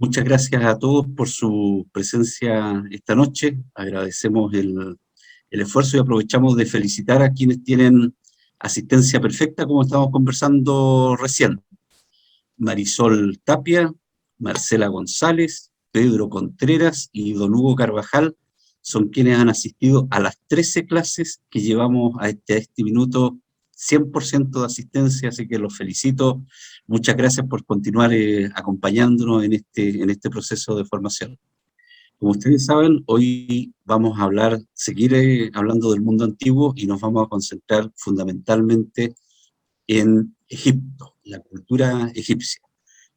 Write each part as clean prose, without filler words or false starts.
Muchas gracias a todos por su presencia esta noche. Agradecemos el esfuerzo y aprovechamos de felicitar a quienes tienen asistencia perfecta, como estamos conversando recién. Marisol Tapia, Marcela González, Pedro Contreras y don Hugo Carvajal son quienes han asistido a las 13 clases que llevamos a este minuto, 100% de asistencia, así que los felicito. Muchas gracias por continuar acompañándonos en este proceso de formación. Como ustedes saben, hoy vamos a seguir hablando del mundo antiguo y nos vamos a concentrar fundamentalmente en Egipto, la cultura egipcia.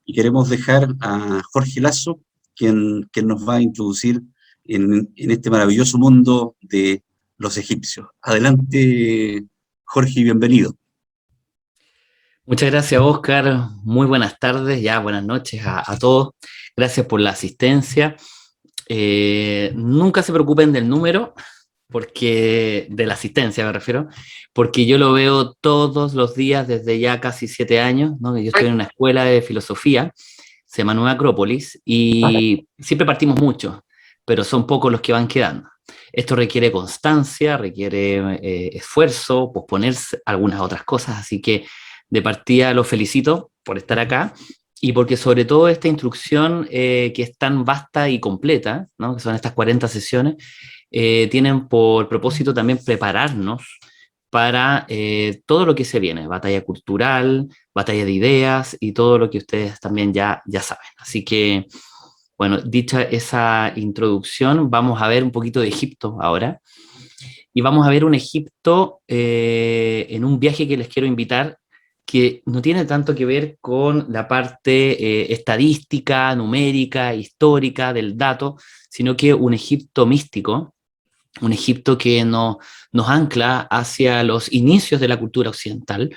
Y queremos dejar a Jorge Lazo, quien nos va a introducir en este maravilloso mundo de los egipcios. Adelante, Jorge, y bienvenido. Muchas gracias, Oscar. Muy buenas tardes, ya buenas noches a todos. Gracias por la asistencia. Nunca se preocupen del número, porque de la asistencia me refiero, porque yo lo veo todos los días desde ya casi 7 años, ¿no? Yo estoy en una escuela de filosofía, se llama Nueva Acrópolis, y siempre partimos mucho, pero son pocos los que van quedando. Esto requiere constancia, requiere esfuerzo, posponer algunas otras cosas, así que de partida los felicito por estar acá y porque sobre todo esta instrucción que es tan vasta y completa, ¿no? Que son estas 40 sesiones, tienen por propósito también prepararnos para todo lo que se viene, batalla cultural, batalla de ideas y todo lo que ustedes también ya saben. Así que, bueno, dicha esa introducción, vamos a ver un poquito de Egipto ahora. Y vamos a ver un Egipto en un viaje que les quiero invitar, que no tiene tanto que ver con la parte estadística, numérica, histórica del dato, sino que un Egipto místico, un Egipto que nos ancla hacia los inicios de la cultura occidental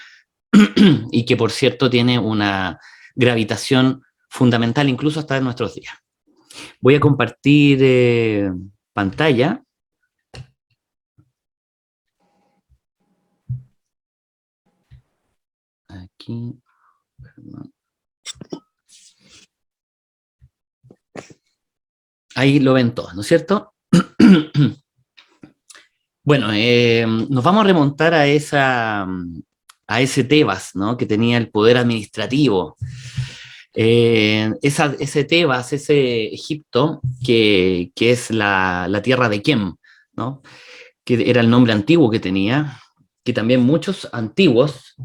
y que, por cierto, tiene una gravitación fundamental incluso hasta nuestros días. Voy a compartir pantalla. Aquí, perdón. Ahí lo ven todos, ¿no es cierto? Bueno, nos vamos a remontar a ese Tebas, ¿no? Que tenía el poder administrativo. Ese Tebas, ese Egipto, que es la tierra de Kem, ¿no? Que era el nombre antiguo que tenía, que también muchos antiguos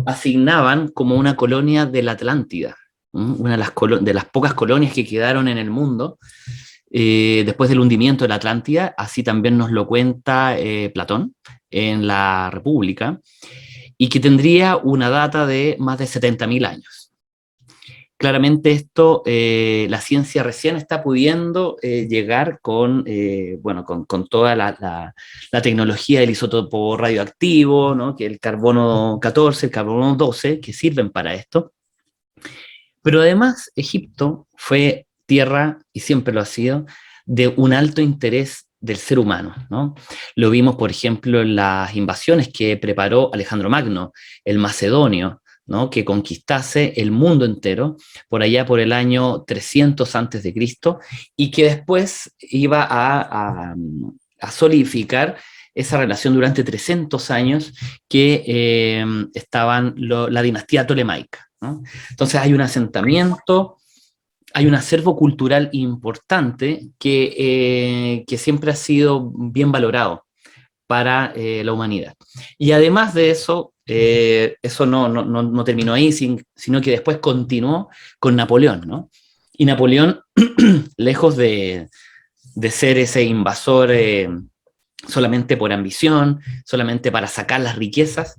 asignaban como una colonia de la Atlántida, una de las pocas colonias que quedaron en el mundo después del hundimiento de la Atlántida. Así también nos lo cuenta Platón en la República, y que tendría una data de más de 70.000 años. Claramente esto, la ciencia recién está pudiendo llegar con toda la tecnología del isótopo radioactivo, ¿no? Que el carbono 14, el carbono 12, que sirven para esto. Pero además, Egipto fue tierra, y siempre lo ha sido, de un alto interés del ser humano, ¿no? Lo vimos, por ejemplo, en las invasiones que preparó Alejandro Magno, el macedonio, ¿no? Que conquistase el mundo entero por allá por el año 300 antes de Cristo, y que después iba a solidificar esa relación durante 300 años que estaban la dinastía tolemaica, ¿no? Entonces hay un asentamiento, hay un acervo cultural importante que siempre ha sido bien valorado para la humanidad. Y además de eso, eso no terminó ahí, sino que después continuó con Napoleón, ¿no? Y Napoleón, lejos de ser ese invasor solamente por ambición, solamente para sacar las riquezas,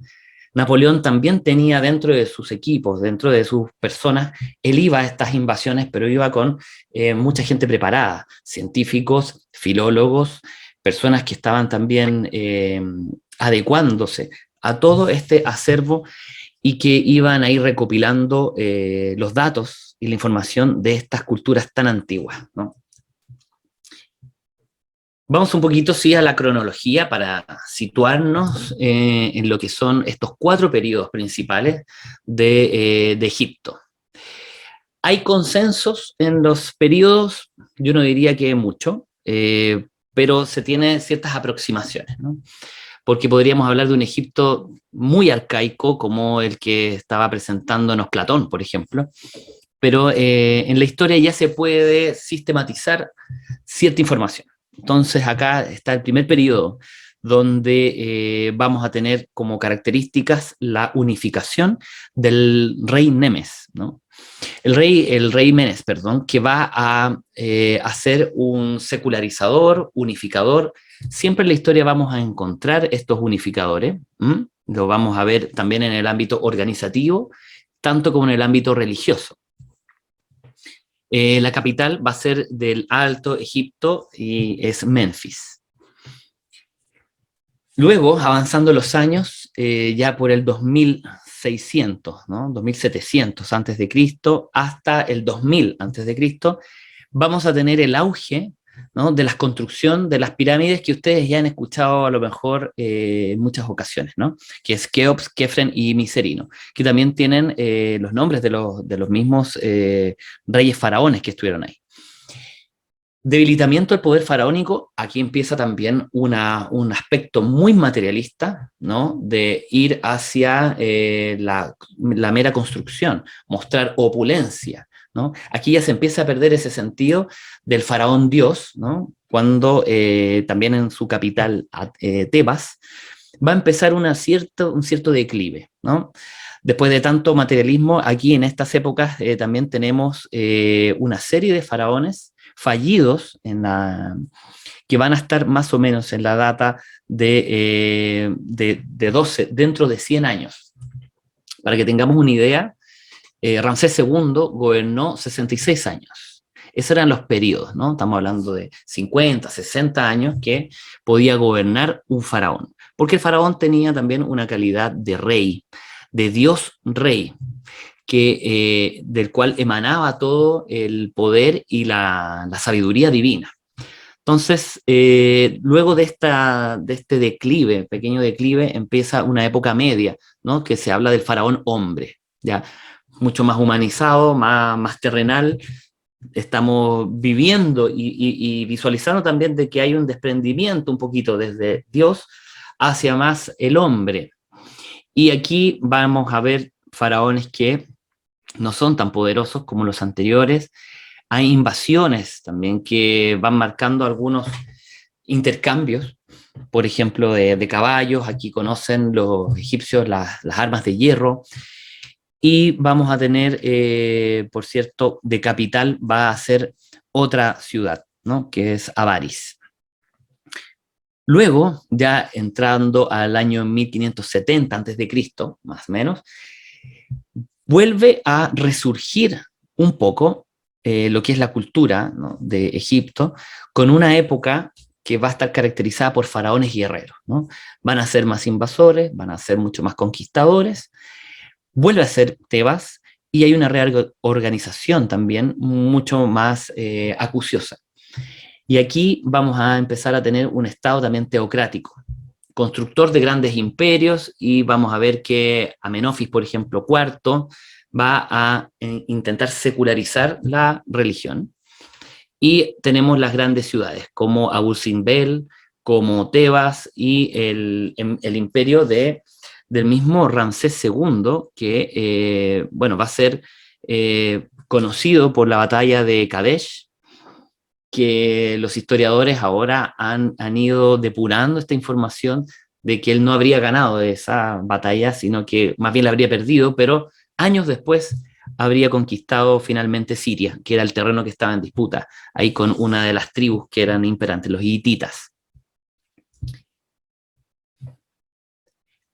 Napoleón también tenía dentro de sus equipos, dentro de sus personas, él iba a estas invasiones, pero iba con mucha gente preparada, científicos, filólogos, personas que estaban también adecuándose a todo este acervo y que iban a ir recopilando los datos y la información de estas culturas tan antiguas, ¿no? Vamos un poquito, sí, a la cronología para situarnos en lo que son estos 4 periodos principales de Egipto. Hay consensos en los periodos, yo no diría que mucho, pero se tienen ciertas aproximaciones, ¿no? Porque podríamos hablar de un Egipto muy arcaico, como el que estaba presentándonos Platón, por ejemplo, pero en la historia ya se puede sistematizar cierta información. Entonces acá está el primer periodo, donde vamos a tener como características la unificación del rey Nemes, ¿no? El rey Menes, perdón, que va a ser un secularizador, unificador. Siempre en la historia vamos a encontrar estos unificadores. ¿M? Lo vamos a ver también en el ámbito organizativo, tanto como en el ámbito religioso. La capital va a ser del Alto Egipto y es Menfis. Luego, avanzando los años, ya por el 2600, ¿no? 2700 antes de Cristo, hasta el 2000 antes de Cristo, vamos a tener el auge, ¿no?, de la construcción de las pirámides que ustedes ya han escuchado a lo mejor en muchas ocasiones, ¿no? Que es Keops, Kefren y Miserino, que también tienen los nombres de los mismos reyes faraones que estuvieron ahí. Debilitamiento del poder faraónico, aquí empieza también un aspecto muy materialista, ¿no?, de ir hacia la mera construcción, mostrar opulencia, ¿no? Aquí ya se empieza a perder ese sentido del faraón Dios, ¿no?, cuando también en su capital, Tebas, va a empezar un cierto declive, ¿no? Después de tanto materialismo, aquí en estas épocas también tenemos una serie de faraones fallidos que van a estar más o menos en la data de 12, dentro de 100 años. Para que tengamos una idea, Ramsés II gobernó 66 años. Esos eran los periodos, ¿no? Estamos hablando de 50, 60 años que podía gobernar un faraón. Porque el faraón tenía también una calidad de rey, de Dios rey, del cual emanaba todo el poder y la sabiduría divina. Entonces, luego de este declive, pequeño declive, empieza una época media, ¿no?, que se habla del faraón hombre, ya mucho más humanizado, más terrenal. Estamos viviendo y visualizando también de que hay un desprendimiento un poquito desde Dios hacia más el hombre. Y aquí vamos a ver faraones que no son tan poderosos como los anteriores. Hay invasiones también que van marcando algunos intercambios, por ejemplo, de caballos. Aquí conocen los egipcios las armas de hierro. Y vamos a tener, por cierto, de capital va a ser otra ciudad, ¿no?, que es Avaris. Luego, ya entrando al año 1570 a.C., más o menos, vuelve a resurgir un poco lo que es la cultura, ¿no?, de Egipto, con una época que va a estar caracterizada por faraones guerreros, ¿no? Van a ser más invasores, van a ser mucho más conquistadores. Vuelve a ser Tebas y hay una reorganización también mucho más acuciosa. Y aquí vamos a empezar a tener un estado también teocrático, constructor de grandes imperios, y vamos a ver que Amenofis, por ejemplo, IV, va a intentar secularizar la religión. Y tenemos las grandes ciudades, como Abu Simbel, como Tebas, y el imperio del mismo Ramsés II, que bueno, va a ser conocido por la batalla de Kadesh, que los historiadores ahora han ido depurando esta información de que él no habría ganado esa batalla, sino que más bien la habría perdido, pero años después habría conquistado finalmente Siria, que era el terreno que estaba en disputa, ahí con una de las tribus que eran imperantes, los hititas.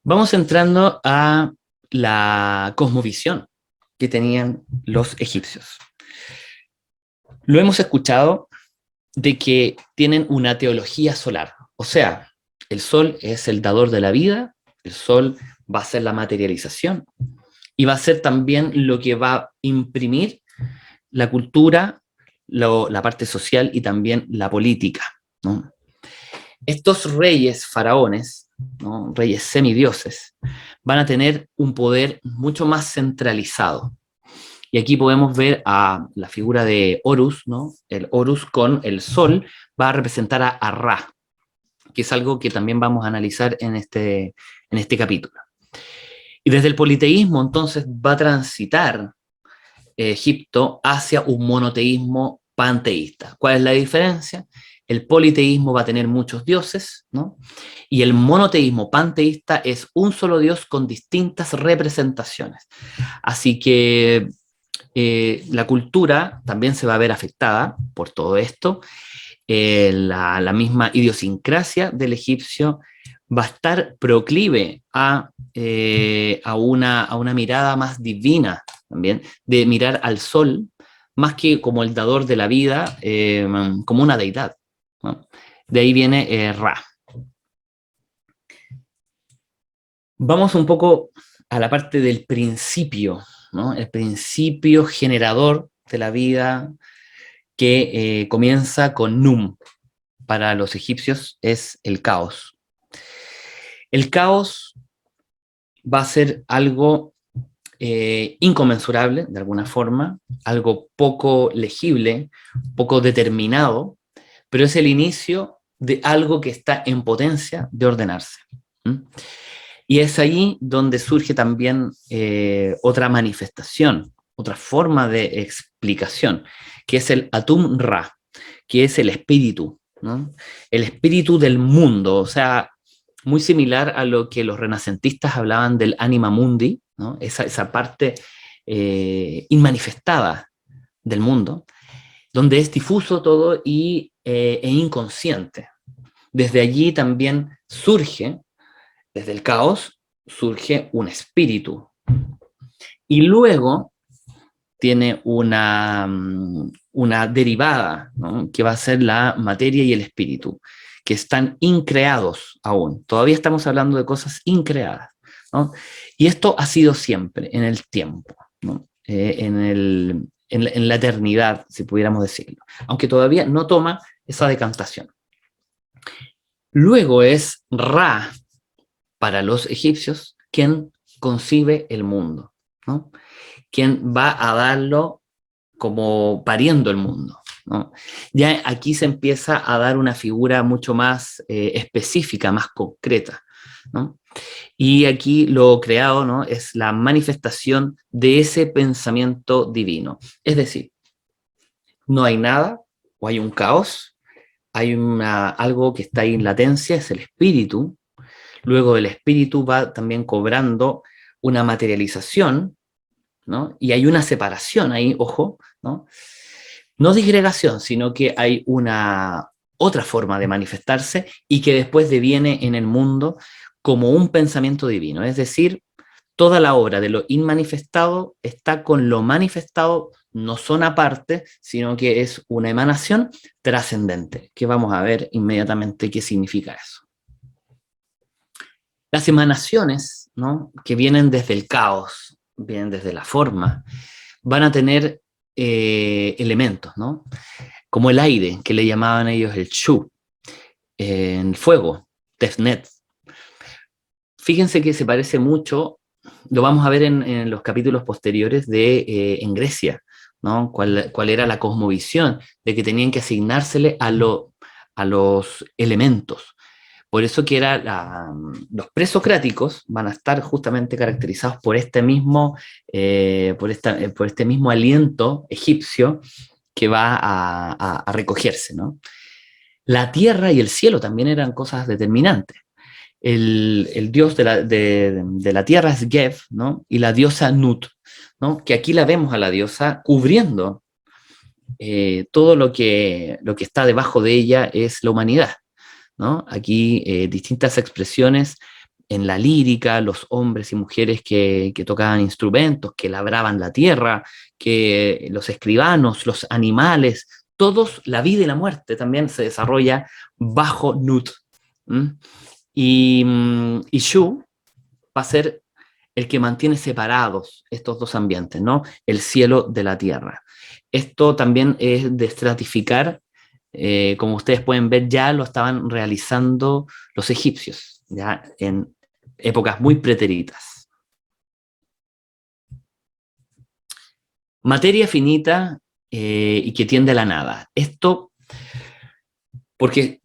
Vamos entrando a la cosmovisión que tenían los egipcios. Lo hemos escuchado de que tienen una teología solar, o sea, el sol es el dador de la vida, el sol va a ser la materialización y va a ser también lo que va a imprimir la cultura, la parte social y también la política, ¿no? Estos reyes faraones, ¿no?, reyes semidioses, van a tener un poder mucho más centralizado. Y aquí podemos ver a la figura de Horus, ¿no? El Horus con el sol va a representar a Ra, que es algo que también vamos a analizar en este capítulo. Y desde el politeísmo, entonces, va a transitar Egipto hacia un monoteísmo panteísta. ¿Cuál es la diferencia? El politeísmo va a tener muchos dioses, ¿no? Y el monoteísmo panteísta es un solo dios con distintas representaciones. Así que la cultura también se va a ver afectada por todo esto. La misma idiosincrasia del egipcio va a estar proclive a una mirada más divina también, de mirar al sol más que como el dador de la vida, como una deidad, ¿no? De ahí viene Ra. Vamos un poco a la parte del principio, ¿no? El principio generador de la vida que comienza con Num. Para los egipcios es el caos. El caos va a ser algo inconmensurable, de alguna forma, algo poco legible, poco determinado, pero es el inicio de algo que está en potencia de ordenarse. ¿Mm? Y es ahí donde surge también otra manifestación, otra forma de explicación, que es el Atum Ra, que es el espíritu, ¿no? El espíritu del mundo, o sea, muy similar a lo que los renacentistas hablaban del anima mundi, ¿no? Esa parte inmanifestada del mundo, donde es difuso todo e inconsciente. Desde allí también surge, desde el caos, surge un espíritu. Y luego tiene una derivada, ¿no? Que va a ser la materia y el espíritu, que están increados aún. Todavía estamos hablando de cosas increadas, ¿no? Y esto ha sido siempre, en el tiempo, ¿no? En la eternidad, si pudiéramos decirlo, aunque todavía no toma esa decantación. Luego es Ra, para los egipcios, quien concibe el mundo, ¿no? Quien va a darlo como pariendo el mundo, ¿no? Ya aquí se empieza a dar una figura mucho más específica, más concreta, ¿no? Y aquí lo creado, ¿no? Es la manifestación de ese pensamiento divino. Es decir, no hay nada o hay un caos, hay algo que está ahí en latencia, es el espíritu. Luego el espíritu va también cobrando una materialización, ¿no? Y hay una separación ahí, ojo, ¿no? No disgregación, sino que hay una otra forma de manifestarse y que después deviene en el mundo como un pensamiento divino. Es decir, toda la obra de lo inmanifestado está con lo manifestado, no son aparte, sino que es una emanación trascendente, que vamos a ver inmediatamente qué significa eso. Las emanaciones, ¿no? Que vienen desde el caos, vienen desde la forma, van a tener elementos, ¿no? Como el aire, que le llamaban ellos el Shu, el fuego, Tefnet. Fíjense que se parece mucho, lo vamos a ver en los capítulos posteriores en Grecia, ¿no? ¿Cuál era la cosmovisión de que tenían que asignársele a los elementos? Por eso que los presocráticos van a estar justamente caracterizados por este mismo, por este mismo aliento egipcio que va a recogerse, ¿no? La tierra y el cielo también eran cosas determinantes. El dios de la tierra es Geb, ¿no? Y la diosa Nut, ¿no? Que aquí la vemos a la diosa cubriendo todo lo que está debajo de ella es la humanidad, ¿no? Aquí distintas expresiones en la lírica, los hombres y mujeres que tocaban instrumentos, que labraban la tierra, que los escribanos, los animales, todos, la vida y la muerte también se desarrolla bajo Nut. ¿Mm? Y Shu va a ser el que mantiene separados estos dos ambientes, ¿no? El cielo de la tierra. Esto también es de estratificar, como ustedes pueden ver, ya lo estaban realizando los egipcios, ya en épocas muy preteritas. materia finita y que tiende a la nada. Esto porque,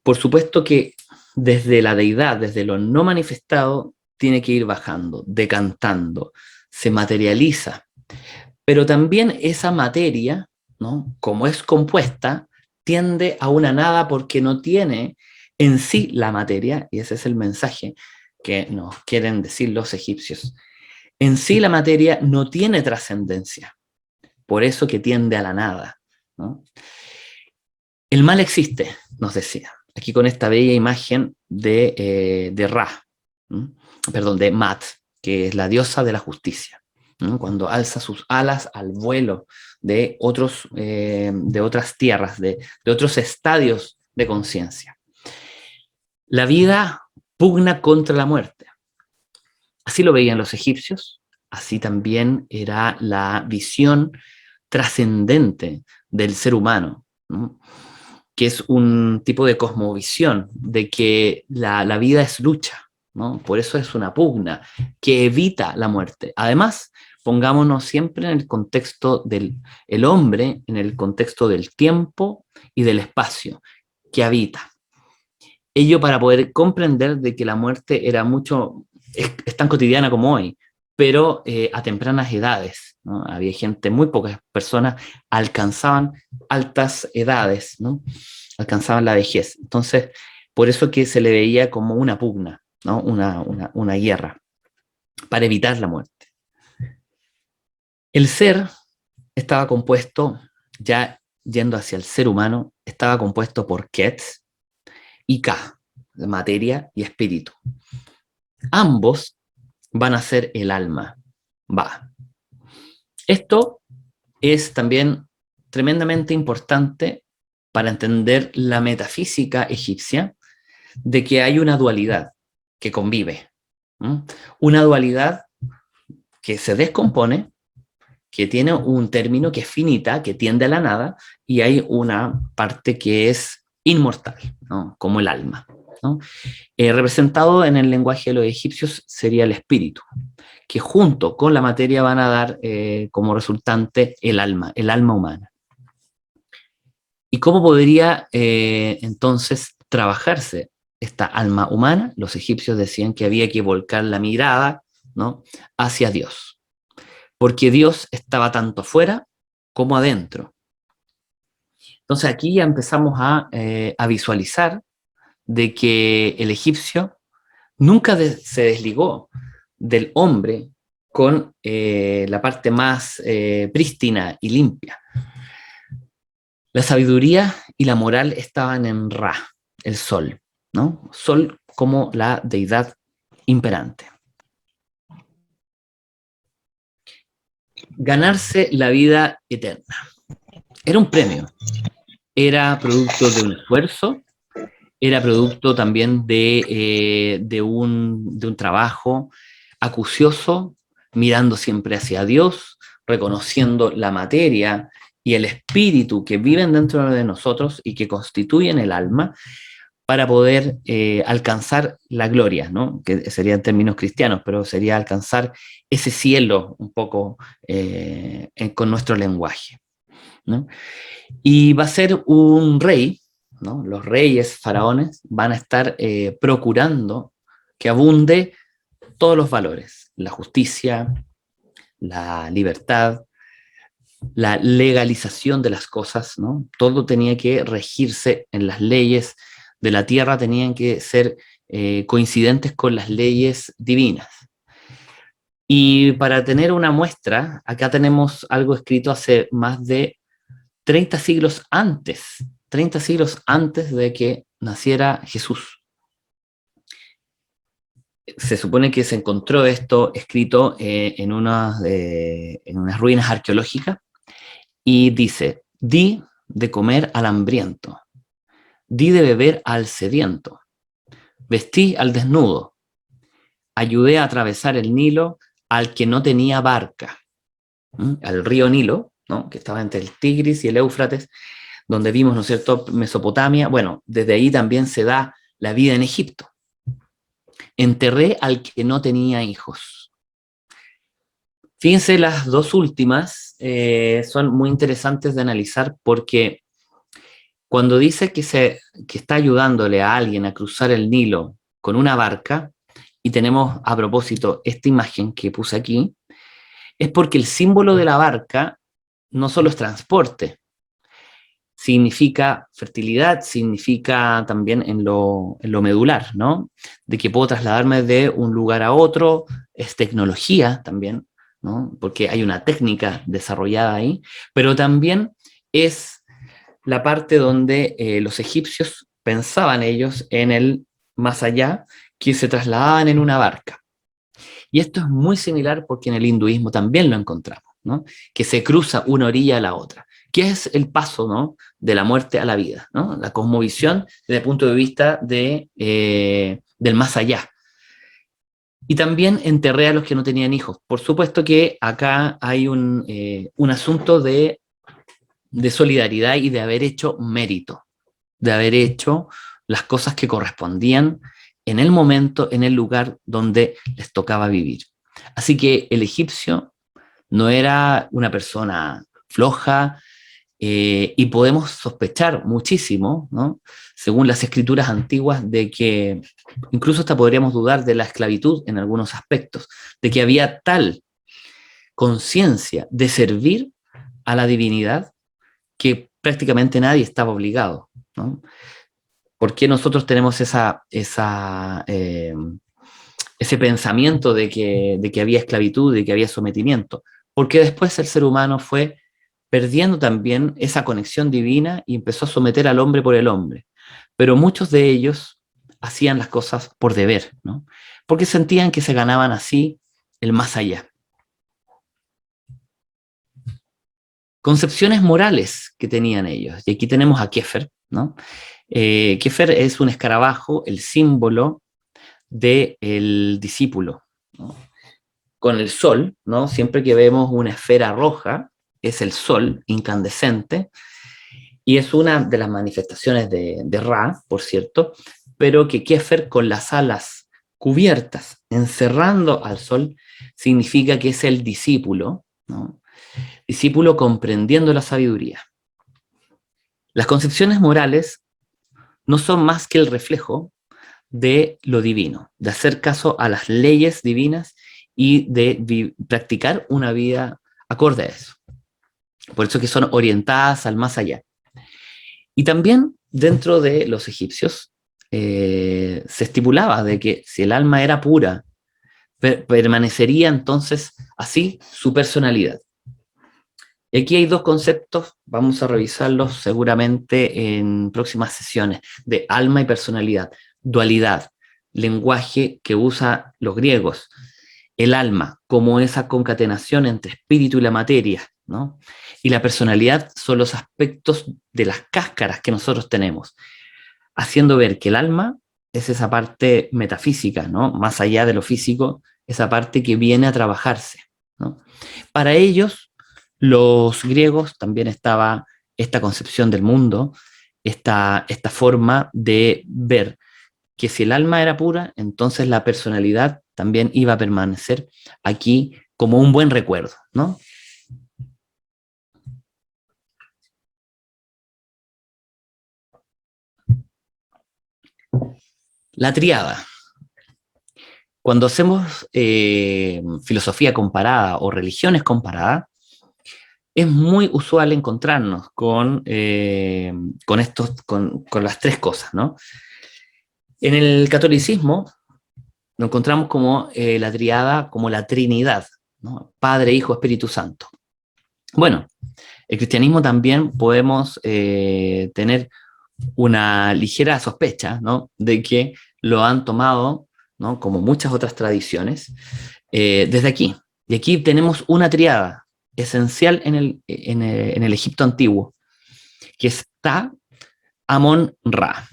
por supuesto que desde la deidad, desde lo no manifestado, tiene que ir bajando, decantando, se materializa. Pero también esa materia, ¿no? Como es compuesta, tiende a una nada porque no tiene en sí la materia, y ese es el mensaje que nos quieren decir los egipcios. En sí la materia no tiene trascendencia, por eso que tiende a la nada, ¿no? El mal existe, nos decía, aquí con esta bella imagen de Ra, ¿no? Perdón, de Mat, que es la diosa de la justicia, ¿no? Cuando alza sus alas al vuelo de otras tierras, de otros estadios de conciencia. La vida pugna contra la muerte. Así lo veían los egipcios, así también era la visión trascendente del ser humano, ¿no? Que es un tipo de cosmovisión, de que la vida es lucha, ¿no? Por eso es una pugna que evita la muerte. Además, pongámonos siempre en el contexto del el hombre, en el contexto del tiempo y del espacio que habita. Ello para poder comprender de que la muerte era es tan cotidiana como hoy, pero a tempranas edades, ¿no? Había gente, muy pocas personas alcanzaban altas edades, ¿no? Alcanzaban la vejez. Entonces, por eso que se le veía como una pugna, ¿no? Una guerra, para evitar la muerte. El ser estaba compuesto, ya yendo hacia el ser humano, estaba compuesto por Ket y Ka, materia y espíritu. Ambos van a ser el alma, va. Esto es también tremendamente importante para entender la metafísica egipcia de que hay una dualidad que convive. ¿Mm? Una dualidad que se descompone, que tiene un término que es finita, que tiende a la nada, y hay una parte que es inmortal, ¿no? Como el alma, ¿no? Representado en el lenguaje de los egipcios sería el espíritu, que junto con la materia van a dar como resultante el alma humana. ¿Y cómo podría entonces trabajarse esta alma humana? Los egipcios decían que había que volcar la mirada, ¿no?, hacia Dios, porque Dios estaba tanto afuera como adentro. Entonces aquí ya empezamos a visualizar de que el egipcio nunca se desligó del hombre con la parte más prístina y limpia. La sabiduría y la moral estaban en Ra, el sol, ¿no? Sol como la deidad imperante. Ganarse la vida eterna. Era un premio, era producto de un esfuerzo, era producto también de un trabajo acucioso, mirando siempre hacia Dios, reconociendo la materia y el espíritu que viven dentro de nosotros y que constituyen el alma para poder alcanzar la gloria, ¿no? Que sería en términos cristianos, pero sería alcanzar ese cielo un poco con nuestro lenguaje, ¿no? Y va a ser un rey, ¿no? Los reyes faraones van a estar procurando que abunde todos los valores, la justicia, la libertad, la legalización de las cosas, ¿no? Todo tenía que regirse en las leyes de la tierra, tenían que ser coincidentes con las leyes divinas. Y para tener una muestra, acá tenemos algo escrito hace más de 30 siglos antes de que naciera Jesús. Se supone que se encontró esto escrito en unas ruinas arqueológicas y dice: di de comer al hambriento, di de beber al sediento, vestí al desnudo, ayudé a atravesar el Nilo al que no tenía barca, al río Nilo, ¿no?, que estaba entre el Tigris y el Éufrates, donde vimos, ¿no es cierto?, Mesopotamia. Bueno, desde ahí también se da la vida en Egipto. Enterré al que no tenía hijos. Fíjense, las dos últimas son muy interesantes de analizar porque cuando dice que está ayudándole a alguien a cruzar el Nilo con una barca, y tenemos a propósito esta imagen que puse aquí, es porque el símbolo de la barca no solo es transporte, significa fertilidad, significa también en lo medular, ¿no? De que puedo trasladarme de un lugar a otro, es tecnología también, ¿no? Porque hay una técnica desarrollada ahí, pero también es la parte donde los egipcios pensaban ellos en el más allá, que se trasladaban en una barca. Y esto es muy similar porque en el hinduismo también lo encontramos, ¿no? Que se cruza una orilla a la otra, que es el paso, ¿no? De la muerte a la vida, ¿no? La cosmovisión desde el punto de vista del más allá. Y también enterré a los que no tenían hijos. Por supuesto que acá hay un asunto de solidaridad y de haber hecho mérito, de haber hecho las cosas que correspondían en el momento, en el lugar donde les tocaba vivir. Así que el egipcio no era una persona floja, y podemos sospechar muchísimo, ¿no? Según las escrituras antiguas, de que incluso hasta podríamos dudar de la esclavitud en algunos aspectos, de que había tal conciencia de servir a la divinidad que prácticamente nadie estaba obligado, ¿no? ¿Por qué nosotros tenemos ese pensamiento de que había esclavitud, de que había sometimiento? Porque después el ser humano fue perdiendo también esa conexión divina y empezó a someter al hombre por el hombre. Pero muchos de ellos hacían las cosas por deber, ¿no? Porque sentían que se ganaban así el más allá. Concepciones morales que tenían ellos. Y aquí tenemos a Kéfer, ¿no? Kéfer es un escarabajo, el símbolo del discípulo, ¿no? Con el sol, ¿no? Siempre que vemos una esfera roja, es el sol incandescente, y es una de las manifestaciones de Ra, por cierto, pero que Kéfer con las alas cubiertas, encerrando al sol, significa que es el discípulo, ¿no? Discípulo comprendiendo la sabiduría. Las concepciones morales no son más que el reflejo de lo divino, de hacer caso a las leyes divinas y de practicar una vida acorde a eso. Por eso que son orientadas al más allá. Y también dentro de los egipcios se estipulaba de que si el alma era pura, permanecería entonces así su personalidad. Y aquí hay dos conceptos, vamos a revisarlos seguramente en próximas sesiones, de alma y personalidad, dualidad, lenguaje que usan los griegos, el alma como esa concatenación entre espíritu y la materia, ¿no? Y la personalidad son los aspectos de las cáscaras que nosotros tenemos, haciendo ver que el alma es esa parte metafísica, ¿no? Más allá de lo físico, esa parte que viene a trabajarse, ¿no? Para ellos, los griegos, también estaba esta concepción del mundo, esta forma de ver que si el alma era pura, entonces la personalidad también iba a permanecer aquí como un buen recuerdo, ¿no? La tríada. Cuando hacemos filosofía comparada o religiones comparadas, es muy usual encontrarnos con las tres cosas, ¿no? En el catolicismo lo encontramos como la triada, como la Trinidad, ¿no? Padre, Hijo, Espíritu Santo. Bueno, el cristianismo también podemos tener una ligera sospecha, ¿no? De que lo han tomado, ¿no? Como muchas otras tradiciones, desde aquí. Y aquí tenemos una triada esencial en el Egipto antiguo, que es Ta, Amón, Ra.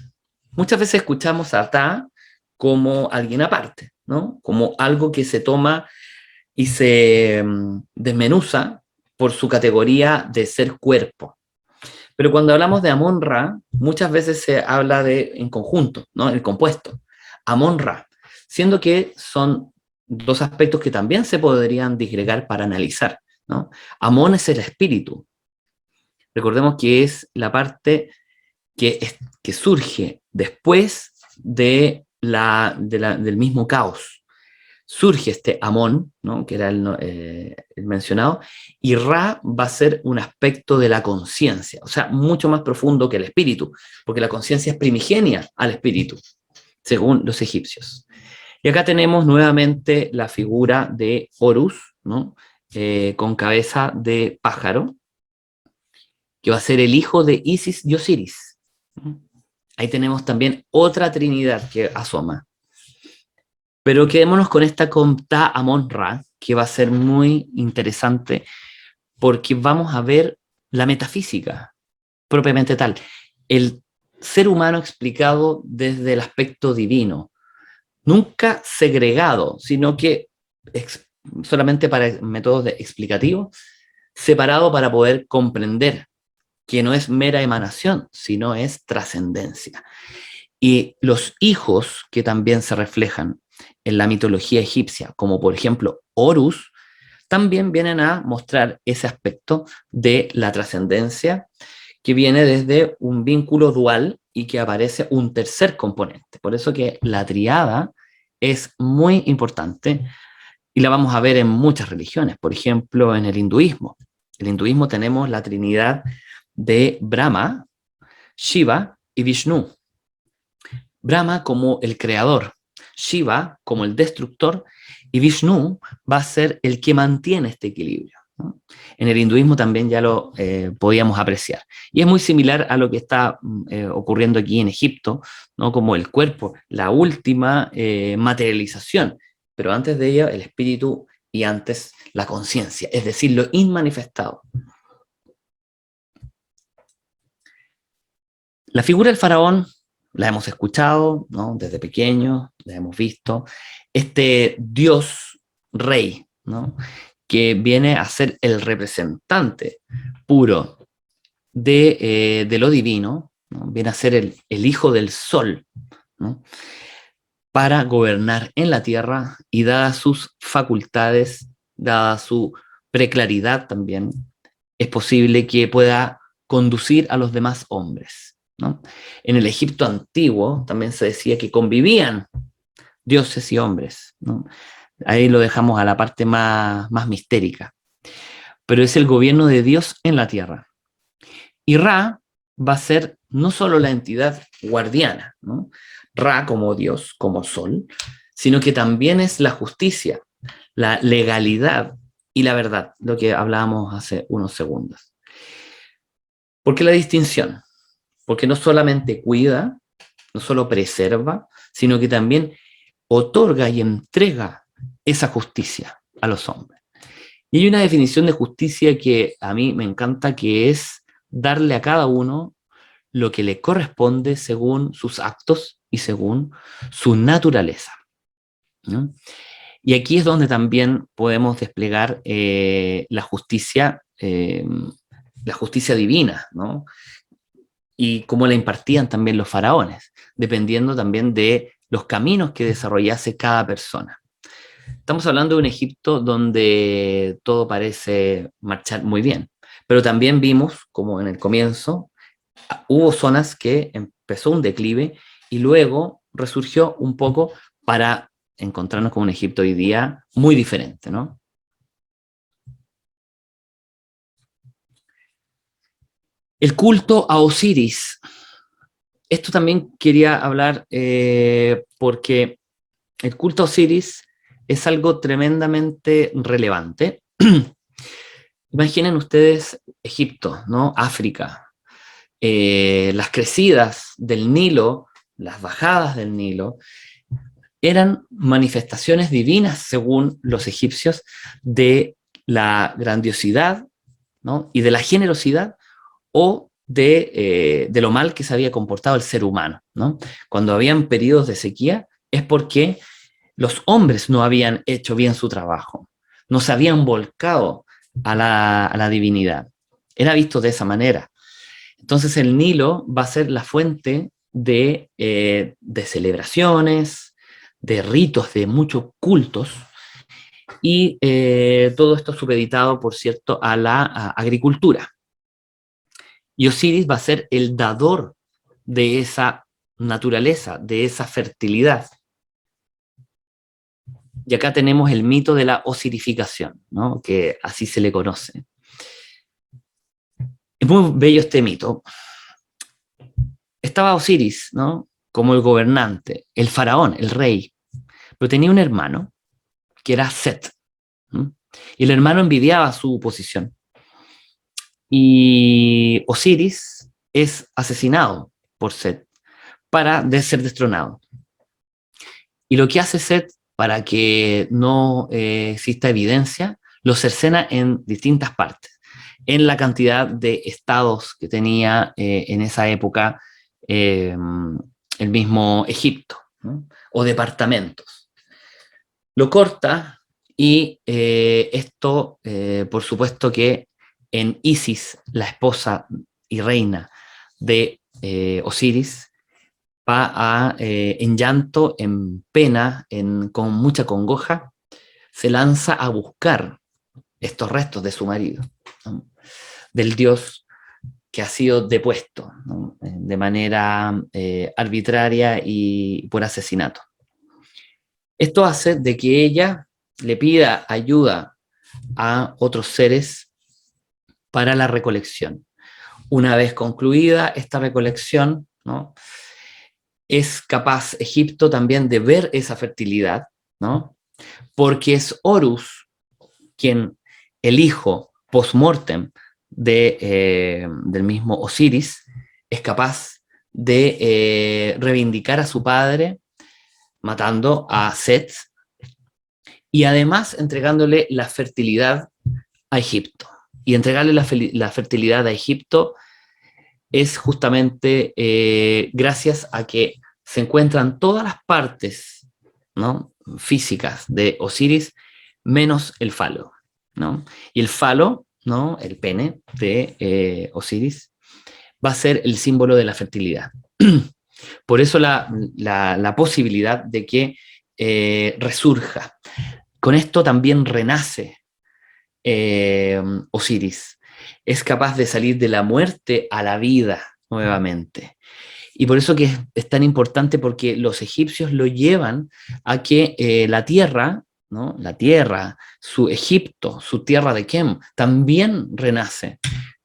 Muchas veces escuchamos a Ta como alguien aparte, ¿no? Como algo que se toma y se desmenuza por su categoría de ser cuerpo. Pero cuando hablamos de Amon-Ra, muchas veces se habla en conjunto, ¿no? El compuesto. Amon-Ra, siendo que son dos aspectos que también se podrían disgregar para analizar, ¿no? Amón es el espíritu. Recordemos que es la parte que surge después del mismo caos. Surge este Amón, ¿no? Que era el mencionado, y Ra va a ser un aspecto de la conciencia, o sea, mucho más profundo que el espíritu, porque la conciencia es primigenia al espíritu, según los egipcios. Y acá tenemos nuevamente la figura de Horus, ¿no? Con cabeza de pájaro, que va a ser el hijo de Isis y Osiris. Ahí tenemos también otra trinidad que asoma. Pero quedémonos con esta Comta Amon-Ra, que va a ser muy interesante porque vamos a ver la metafísica propiamente tal. El ser humano explicado desde el aspecto divino, nunca segregado, sino que solamente para métodos explicativos, separado para poder comprender que no es mera emanación, sino es trascendencia. Y los hijos que también se reflejan en la mitología egipcia, como por ejemplo Horus, también vienen a mostrar ese aspecto de la trascendencia que viene desde un vínculo dual y que aparece un tercer componente. Por eso que la triada es muy importante y la vamos a ver en muchas religiones. Por ejemplo, en el hinduismo. En el hinduismo tenemos la trinidad de Brahma, Shiva y Vishnu. Brahma como el creador, Shiva como el destructor y Vishnu va a ser el que mantiene este equilibrio, ¿no? En el hinduismo también ya lo podíamos apreciar. Y es muy similar a lo que está ocurriendo aquí en Egipto, ¿no? Como el cuerpo, la última materialización, pero antes de ella el espíritu y antes la conciencia, es decir, lo inmanifestado. La figura del faraón la hemos escuchado, ¿no? Desde pequeños, la hemos visto. Este Dios rey, ¿no? Que viene a ser el representante puro de lo divino, ¿no? Viene a ser el hijo del sol, ¿no? Para gobernar en la tierra y dadas sus facultades, dada su preclaridad también, es posible que pueda conducir a los demás hombres, ¿no? En el Egipto antiguo también se decía que convivían dioses y hombres, ¿no? Ahí lo dejamos a la parte más mistérica. Pero es el gobierno de Dios en la tierra. Y Ra va a ser no solo la entidad guardiana, ¿no? Ra como Dios, como sol, sino que también es la justicia, la legalidad y la verdad, lo que hablábamos hace unos segundos. ¿Por qué la distinción? Porque no solamente cuida, no solo preserva, sino que también otorga y entrega esa justicia a los hombres. Y hay una definición de justicia que a mí me encanta, que es darle a cada uno lo que le corresponde según sus actos y según su naturaleza, ¿no? Y aquí es donde también podemos desplegar la justicia divina, ¿no? Y cómo la impartían también los faraones, dependiendo también de los caminos que desarrollase cada persona. Estamos hablando de un Egipto donde todo parece marchar muy bien, pero también vimos, como en el comienzo, hubo zonas que empezó un declive y luego resurgió un poco para encontrarnos con un Egipto hoy día muy diferente, ¿no? El culto a Osiris. Esto también quería hablar porque el culto a Osiris es algo tremendamente relevante. Imaginen ustedes Egipto, ¿no? África, las crecidas del Nilo, las bajadas del Nilo, eran manifestaciones divinas, según los egipcios, de la grandiosidad, ¿no? Y de la generosidad o de lo mal que se había comportado el ser humano, ¿no? Cuando habían periodos de sequía es porque los hombres no habían hecho bien su trabajo, no se habían volcado a la divinidad. Era visto de esa manera. Entonces el Nilo va a ser la fuente de celebraciones, de ritos, de muchos cultos, y todo esto supeditado, por cierto, a la agricultura. Y Osiris va a ser el dador de esa naturaleza, de esa fertilidad. Y acá tenemos el mito de la osirificación, ¿no? Que así se le conoce. Es muy bello este mito. Estaba Osiris, ¿no? Como el gobernante, el faraón, el rey, pero tenía un hermano que era Set. ¿No? Y el hermano envidiaba su posición. Y Osiris es asesinado por Set para ser destronado. Y lo que hace Set, para que no exista evidencia, lo cercena en distintas partes, en la cantidad de estados que tenía en esa época el mismo Egipto, ¿no? O departamentos. Lo corta y esto, por supuesto que en Isis, la esposa y reina de Osiris, va en llanto, en pena, con mucha congoja, se lanza a buscar estos restos de su marido, ¿no? Del dios que ha sido depuesto, ¿no? De manera arbitraria y por asesinato. Esto hace de que ella le pida ayuda a otros seres para la recolección. Una vez concluida esta recolección, ¿no? Es capaz Egipto también de ver esa fertilidad, ¿no? Porque es Horus quien, el hijo post-mortem del mismo Osiris, es capaz de reivindicar a su padre matando a Set y además entregándole la fertilidad a Egipto. Y entregarle la fertilidad a Egipto es justamente gracias a que se encuentran todas las partes, ¿no? Físicas de Osiris, menos el falo, ¿no? Y el falo, ¿no? El pene de Osiris, va a ser el símbolo de la fertilidad. Por eso la posibilidad de que resurja. Con esto también renace Osiris. Es capaz de salir de la muerte a la vida nuevamente. Y por eso que es tan importante, porque los egipcios lo llevan a que la tierra, ¿no? La tierra, su Egipto, su tierra de Kem, también renace.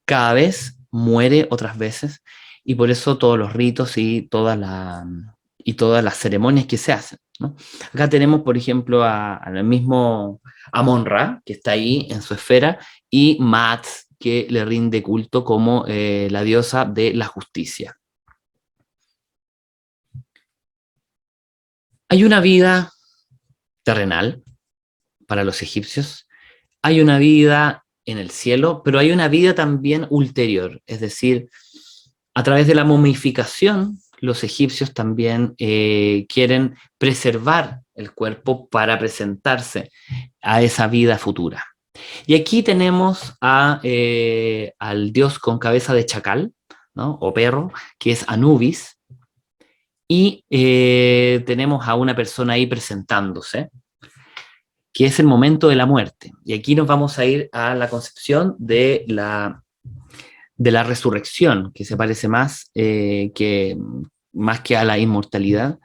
Cada vez muere otras veces, y por eso todos los ritos y todas las ceremonias que se hacen, ¿no? Acá tenemos, por ejemplo, al mismo Amon-Ra, que está ahí en su esfera, y Maat, que le rinde culto como la diosa de la justicia. Hay una vida terrenal para los egipcios, hay una vida en el cielo, pero hay una vida también ulterior, es decir, a través de la momificación, los egipcios también quieren preservar el cuerpo para presentarse a esa vida futura. Y aquí tenemos al dios con cabeza de chacal, ¿no? O perro, que es Anubis, y tenemos a una persona ahí presentándose, que es el momento de la muerte. Y aquí nos vamos a ir a la concepción de la resurrección, que se parece más que a la inmortalidad.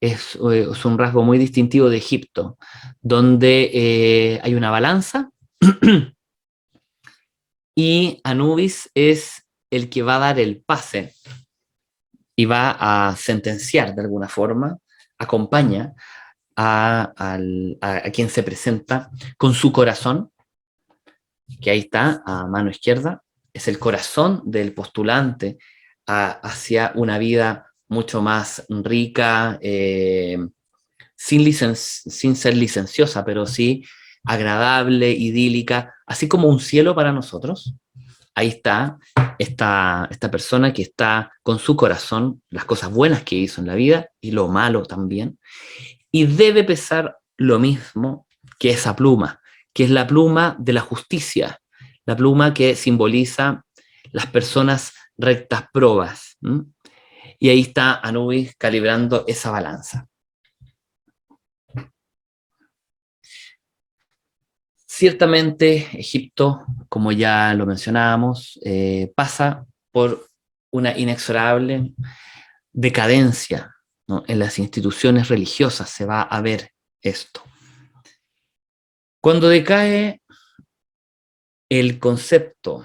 Es un rasgo muy distintivo de Egipto, donde hay una balanza y Anubis es el que va a dar el pase y va a sentenciar de alguna forma, acompaña a quien se presenta con su corazón, que ahí está a mano izquierda, es el corazón del postulante hacia una vida mucho más rica, sin ser licenciosa, pero sí agradable, idílica, así como un cielo para nosotros. Ahí está esta persona que está con su corazón, las cosas buenas que hizo en la vida y lo malo también, y debe pesar lo mismo que esa pluma, que es la pluma de la justicia, la pluma que simboliza las personas rectas probas. ¿M? Y ahí está Anubis calibrando esa balanza. Ciertamente, Egipto, como ya lo mencionábamos, pasa por una inexorable decadencia, ¿no? En las instituciones religiosas se va a ver esto. Cuando decae el concepto,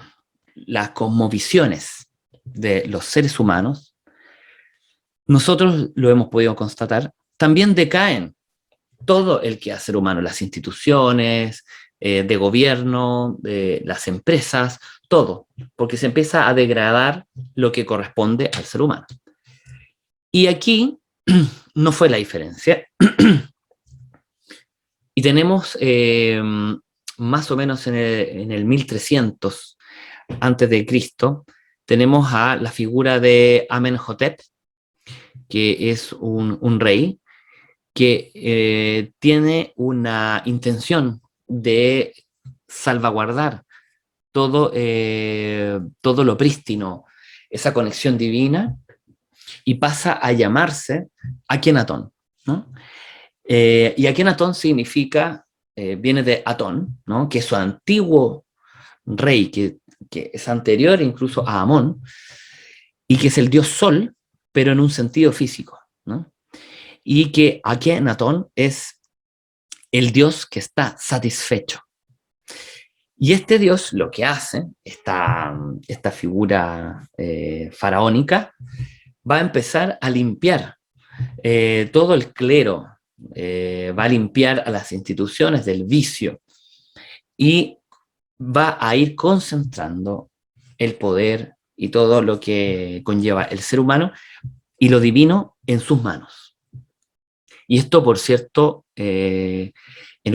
las cosmovisiones de los seres humanos, nosotros lo hemos podido constatar, también decaen todo el quehacer humano, las instituciones de gobierno, de las empresas, todo, porque se empieza a degradar lo que corresponde al ser humano. Y aquí no fue la diferencia. Y tenemos más o menos en el 1300 antes de Cristo, tenemos a la figura de Amenhotep, que es un rey que tiene una intención de salvaguardar todo lo prístino, esa conexión divina, y pasa a llamarse Akenatón, ¿no? Y Akenatón significa, viene de Atón, ¿no? Que es su antiguo rey, que es anterior incluso a Amón, y que es el dios Sol, pero en un sentido físico, ¿no? Y que Akenatón es el dios que está satisfecho. Y este dios lo que hace, esta figura faraónica, va a empezar a limpiar todo el clero, va a limpiar a las instituciones del vicio y va a ir concentrando el poder y todo lo que conlleva el ser humano y lo divino en sus manos. Y esto, por cierto, en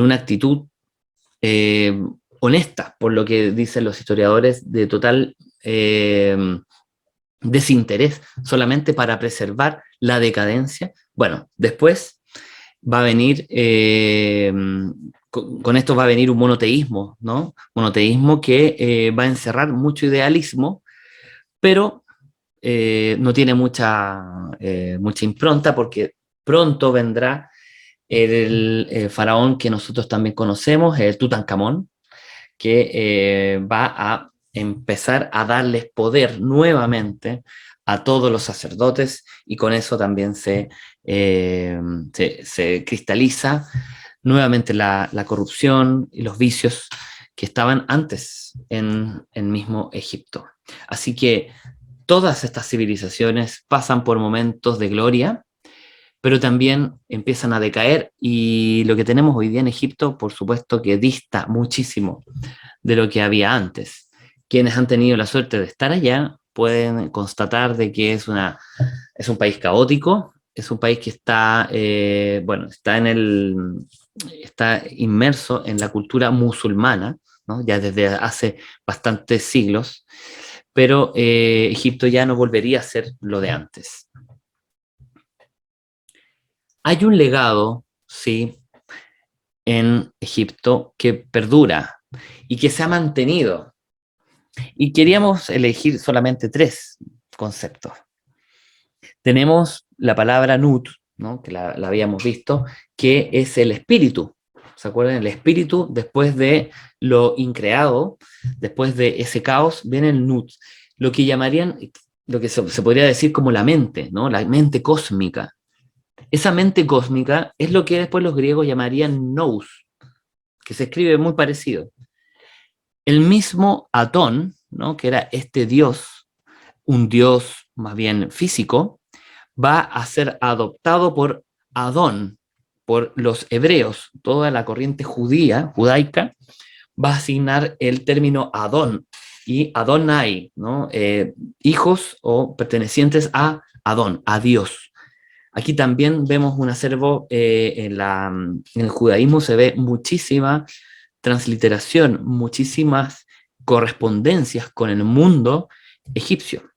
una actitud honesta, por lo que dicen los historiadores, de total desinterés, solamente para preservar la decadencia. Bueno, después va a venir, con esto va a venir un monoteísmo, ¿no? Monoteísmo que va a encerrar mucho idealismo, pero no tiene mucha impronta, porque pronto vendrá el faraón que nosotros también conocemos, el Tutankamón, que va a empezar a darles poder nuevamente a todos los sacerdotes, y con eso también se cristaliza nuevamente la corrupción y los vicios que estaban antes en mismo Egipto. Así que todas estas civilizaciones pasan por momentos de gloria, pero también empiezan a decaer, y lo que tenemos hoy día en Egipto, por supuesto que dista muchísimo de lo que había antes. Quienes han tenido la suerte de estar allá pueden constatar de que es un país caótico, es un país que está inmerso en la cultura musulmana, ¿no? Ya desde hace bastantes siglos, pero Egipto ya no volvería a ser lo de antes. Hay un legado, sí, en Egipto que perdura y que se ha mantenido. Y queríamos elegir solamente 3 conceptos. Tenemos la palabra Nut, ¿no? Que la habíamos visto, que es el espíritu. ¿Se acuerdan? El espíritu, después de lo increado, después de ese caos, viene el Nut. Lo que llamarían, lo que se podría decir como la mente, ¿no? La mente cósmica. Esa mente cósmica es lo que después los griegos llamarían nous, que se escribe muy parecido. El mismo Atón, ¿no? Que era este dios, un dios más bien físico, va a ser adoptado por Adón, por los hebreos. Toda la corriente judaica, va a asignar el término Adón y Adonai, ¿no? Hijos o pertenecientes a Adón, a Dios. Aquí también vemos un acervo, en el judaísmo se ve muchísima transliteración, muchísimas correspondencias con el mundo egipcio.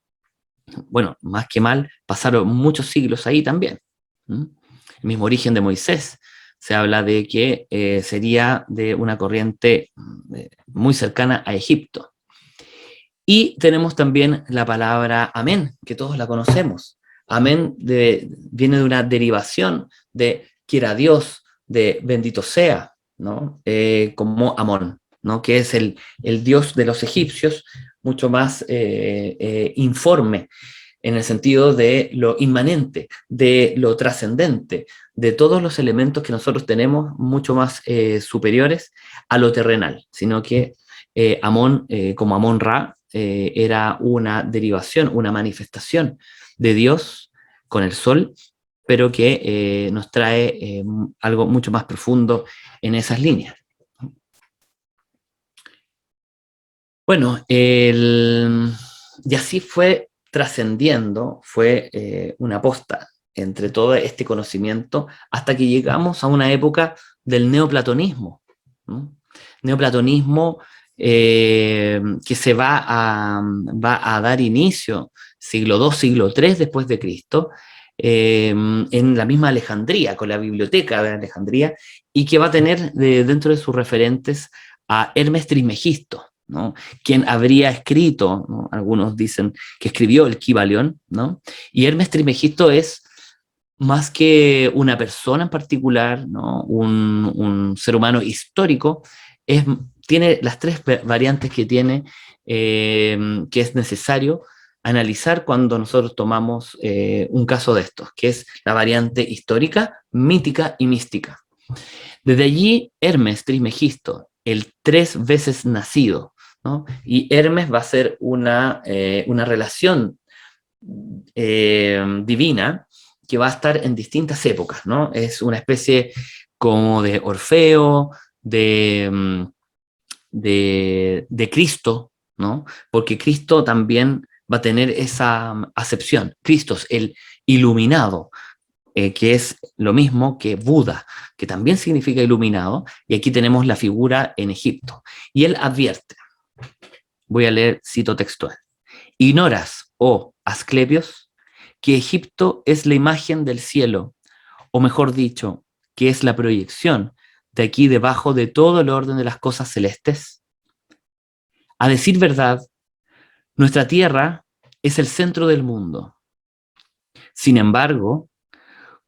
Bueno, más que mal, pasaron muchos siglos ahí también. El mismo origen de Moisés, se habla de que sería de una corriente muy cercana a Egipto. Y tenemos también la palabra amén, que todos la conocemos. Amén viene de una derivación de quiera Dios, de bendito sea. ¿no? Como Amón, ¿no? Que es el dios de los egipcios, mucho más informe en el sentido de lo inmanente, de lo trascendente, de todos los elementos que nosotros tenemos mucho más superiores a lo terrenal, sino que Amón, como Amón-Ra, era una derivación, una manifestación de Dios con el sol, pero que nos trae algo mucho más profundo en esas líneas. Bueno, y así fue trascendiendo, fue una posta entre todo este conocimiento hasta que llegamos a una época del neoplatonismo, ¿no? Neoplatonismo que va a dar inicio siglo II, siglo III después de Cristo, en la misma Alejandría, con la biblioteca de Alejandría, y que va a tener dentro de sus referentes a Hermes Trismegisto, ¿no? Quien habría escrito, ¿no? Algunos dicen que escribió el Kybalión, ¿no? Y Hermes Trismegisto es más que una persona en particular, ¿no? Un ser humano histórico, tiene las tres variantes que tiene, que es necesario analizar cuando nosotros tomamos un caso de estos, que es la variante histórica, mítica y mística. Desde allí, Hermes Trismegisto, el 3 veces nacido, ¿no? Y Hermes va a ser una relación divina que va a estar en distintas épocas, ¿no? Es una especie como de Orfeo, de Cristo, ¿no? Porque Cristo también va a tener esa acepción. Cristo es el iluminado, que es lo mismo que Buda, que también significa iluminado, y aquí tenemos la figura en Egipto. Y él advierte, voy a leer, cito textual: ignoras, oh Asclepios, que Egipto es la imagen del cielo, o mejor dicho, que es la proyección de aquí debajo de todo el orden de las cosas celestes. A decir verdad, nuestra tierra es el centro del mundo. Sin embargo,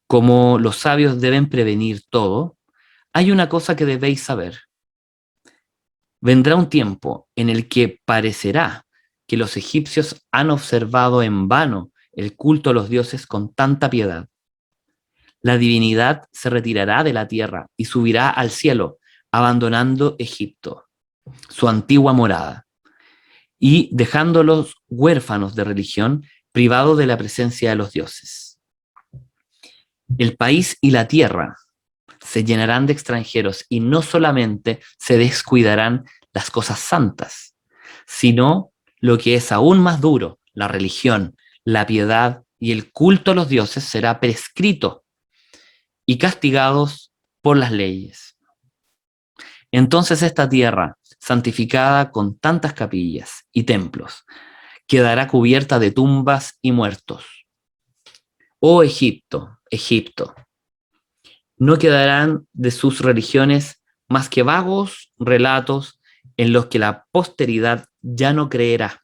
como los sabios deben prevenir todo, hay una cosa que debéis saber. Vendrá un tiempo en el que parecerá que los egipcios han observado en vano el culto a los dioses con tanta piedad. La divinidad se retirará de la tierra y subirá al cielo, abandonando Egipto, su antigua morada, y dejándolos huérfanos de religión, privados de la presencia de los dioses. El país y la tierra se llenarán de extranjeros y no solamente se descuidarán las cosas santas, sino lo que es aún más duro, la religión, la piedad y el culto a los dioses será prescrito y castigados por las leyes. Entonces esta tierra, santificada con tantas capillas y templos, quedará cubierta de tumbas y muertos. Oh Egipto, Egipto, no quedarán de sus religiones más que vagos relatos en los que la posteridad ya no creerá,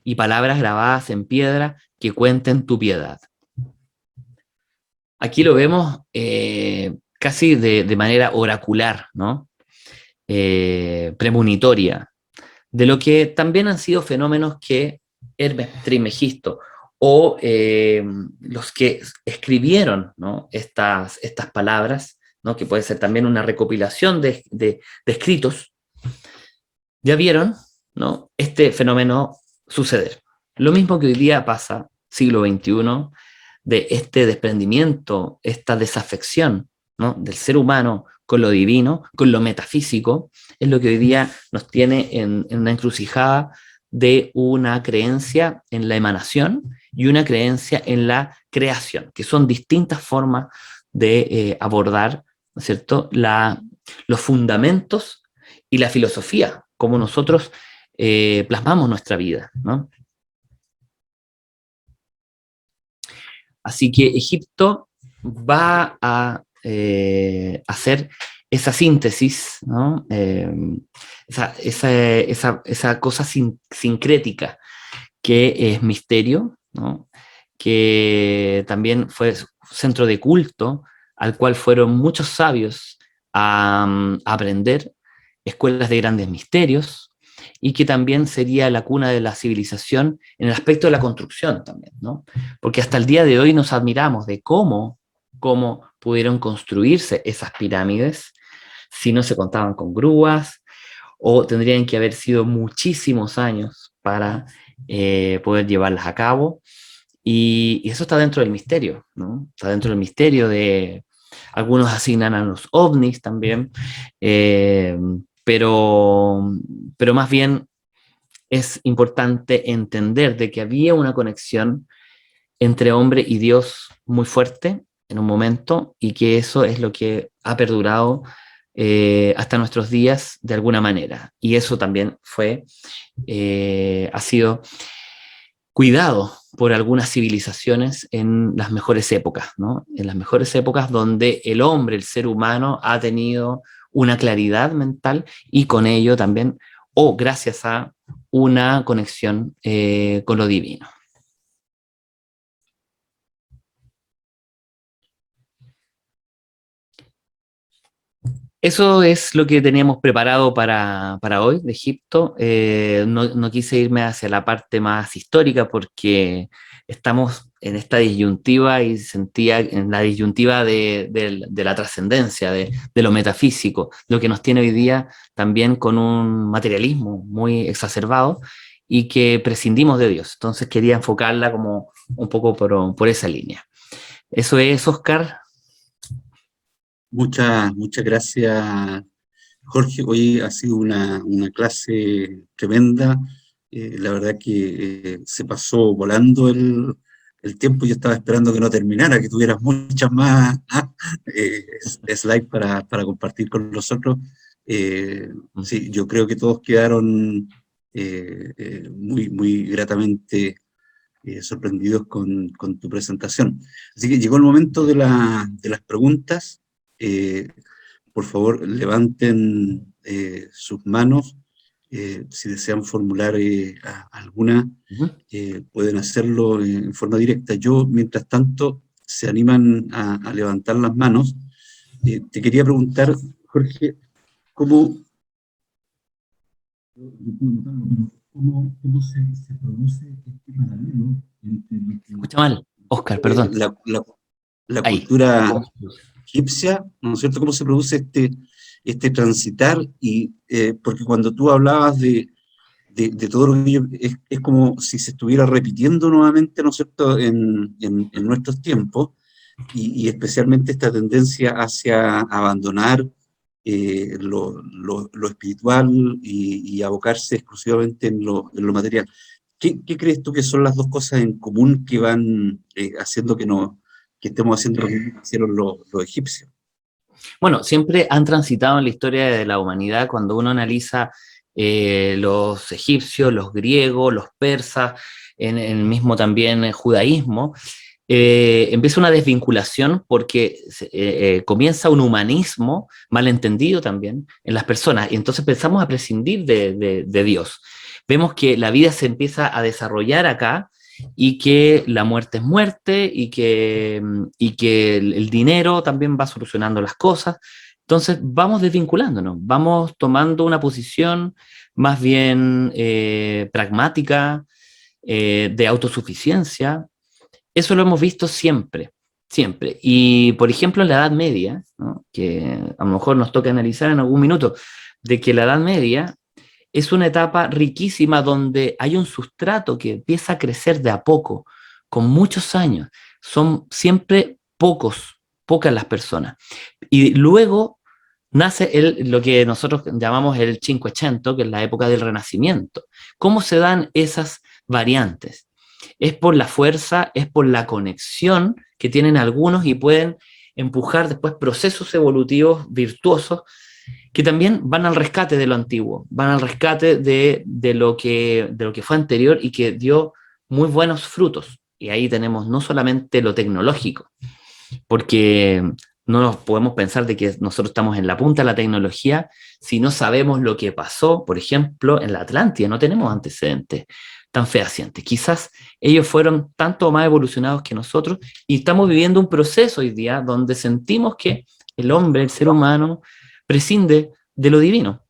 y palabras grabadas en piedra que cuenten tu piedad. Aquí lo vemos casi de manera oracular, ¿no? Premonitoria, de lo que también han sido fenómenos que Hermes Trismegisto o los que escribieron, ¿no? estas palabras, ¿no? Que puede ser también una recopilación de escritos, ya vieron, ¿no? Este fenómeno suceder. Lo mismo que hoy día pasa, siglo XXI, de este desprendimiento, esta desafección, ¿no? Del ser humano con lo divino, con lo metafísico, es lo que hoy día nos tiene en una encrucijada de una creencia en la emanación y una creencia en la creación, que son distintas formas de abordar, ¿no es cierto?, los fundamentos y la filosofía, como nosotros plasmamos nuestra vida, ¿no? Así que Egipto va a hacer esa síntesis, ¿no? Esa cosa sincrética que es misterio, ¿no? Que también fue centro de culto, al cual fueron muchos sabios a aprender, escuelas de grandes misterios, y que también sería la cuna de la civilización en el aspecto de la construcción también, ¿no? Porque hasta el día de hoy nos admiramos de cómo pudieron construirse esas pirámides si no se contaban con grúas, o tendrían que haber sido muchísimos años para poder llevarlas a cabo. Y eso está dentro del misterio, ¿no? Está dentro del misterio de... Algunos asignan a los ovnis también, eh, pero, pero más bien es importante entender de que había una conexión entre hombre y Dios muy fuerte en un momento, y que eso es lo que ha perdurado hasta nuestros días de alguna manera. Y eso también ha sido cuidado por algunas civilizaciones en las mejores épocas, ¿no? En las mejores épocas donde el hombre, el ser humano, ha tenido una claridad mental, y con ello también, o gracias a una conexión con lo divino. Eso es lo que teníamos preparado para hoy de Egipto. No quise irme hacia la parte más histórica porque estamos en esta disyuntiva, y sentía en la disyuntiva de la trascendencia, de lo metafísico, lo que nos tiene hoy día también con un materialismo muy exacerbado, y que prescindimos de Dios. Entonces quería enfocarla como un poco por esa línea. Eso es, Oscar. Muchas gracias, Jorge. Hoy ha sido una clase tremenda. La verdad que se pasó volando el tiempo. Yo estaba esperando que no terminara, que tuvieras muchas más slides para compartir con nosotros. Sí, yo creo que todos quedaron muy gratamente sorprendidos con tu presentación. Así que llegó el momento de las preguntas. Eh, por favor, levanten sus manos. Si desean formular alguna, pueden hacerlo en forma directa. Yo, mientras tanto, se animan a levantar las manos. Te quería preguntar, Jorge, ¿cómo, se produce este paralelo entre lo que Escucha mal, Oscar, perdón. la Ahí. cultura egipcia, ¿no es cierto? ¿Cómo se produce este transitar? Porque cuando tú hablabas de todo lo que es como si se estuviera repitiendo nuevamente, ¿no es cierto?, en nuestros tiempos, y especialmente esta tendencia hacia abandonar lo espiritual y abocarse exclusivamente en lo material. ¿Qué crees tú que son las dos cosas en común que van haciendo que estemos haciendo lo que hicieron los egipcios? Bueno, siempre han transitado en la historia de la humanidad. Cuando uno analiza los egipcios, los griegos, los persas, en el mismo también judaísmo, empieza una desvinculación porque comienza un humanismo malentendido también en las personas, y entonces empezamos a prescindir de Dios. Vemos que la vida se empieza a desarrollar acá, y que la muerte es muerte, y que el dinero también va solucionando las cosas. Entonces vamos desvinculándonos, vamos tomando una posición más bien pragmática, de autosuficiencia. Eso lo hemos visto siempre, siempre. Y, por ejemplo, en la Edad Media, ¿no?, que a lo mejor nos toca analizar en algún minuto, de que la Edad Media es una etapa riquísima donde hay un sustrato que empieza a crecer de a poco, con muchos años. Son siempre pocas las personas. Y luego nace lo que nosotros llamamos el Cinquecento, que es la época del Renacimiento. ¿Cómo se dan esas variantes? Es por la fuerza, es por la conexión que tienen algunos, y pueden empujar después procesos evolutivos virtuosos que también van al rescate de lo antiguo, van al rescate de lo que fue anterior y que dio muy buenos frutos. Y ahí tenemos no solamente lo tecnológico, porque no nos podemos pensar de que nosotros estamos en la punta de la tecnología si no sabemos lo que pasó, por ejemplo, en la Atlántida. No tenemos antecedentes tan fehacientes. Quizás ellos fueron tanto más evolucionados que nosotros, y estamos viviendo un proceso hoy día donde sentimos que el hombre, el ser humano, prescinde de lo divino,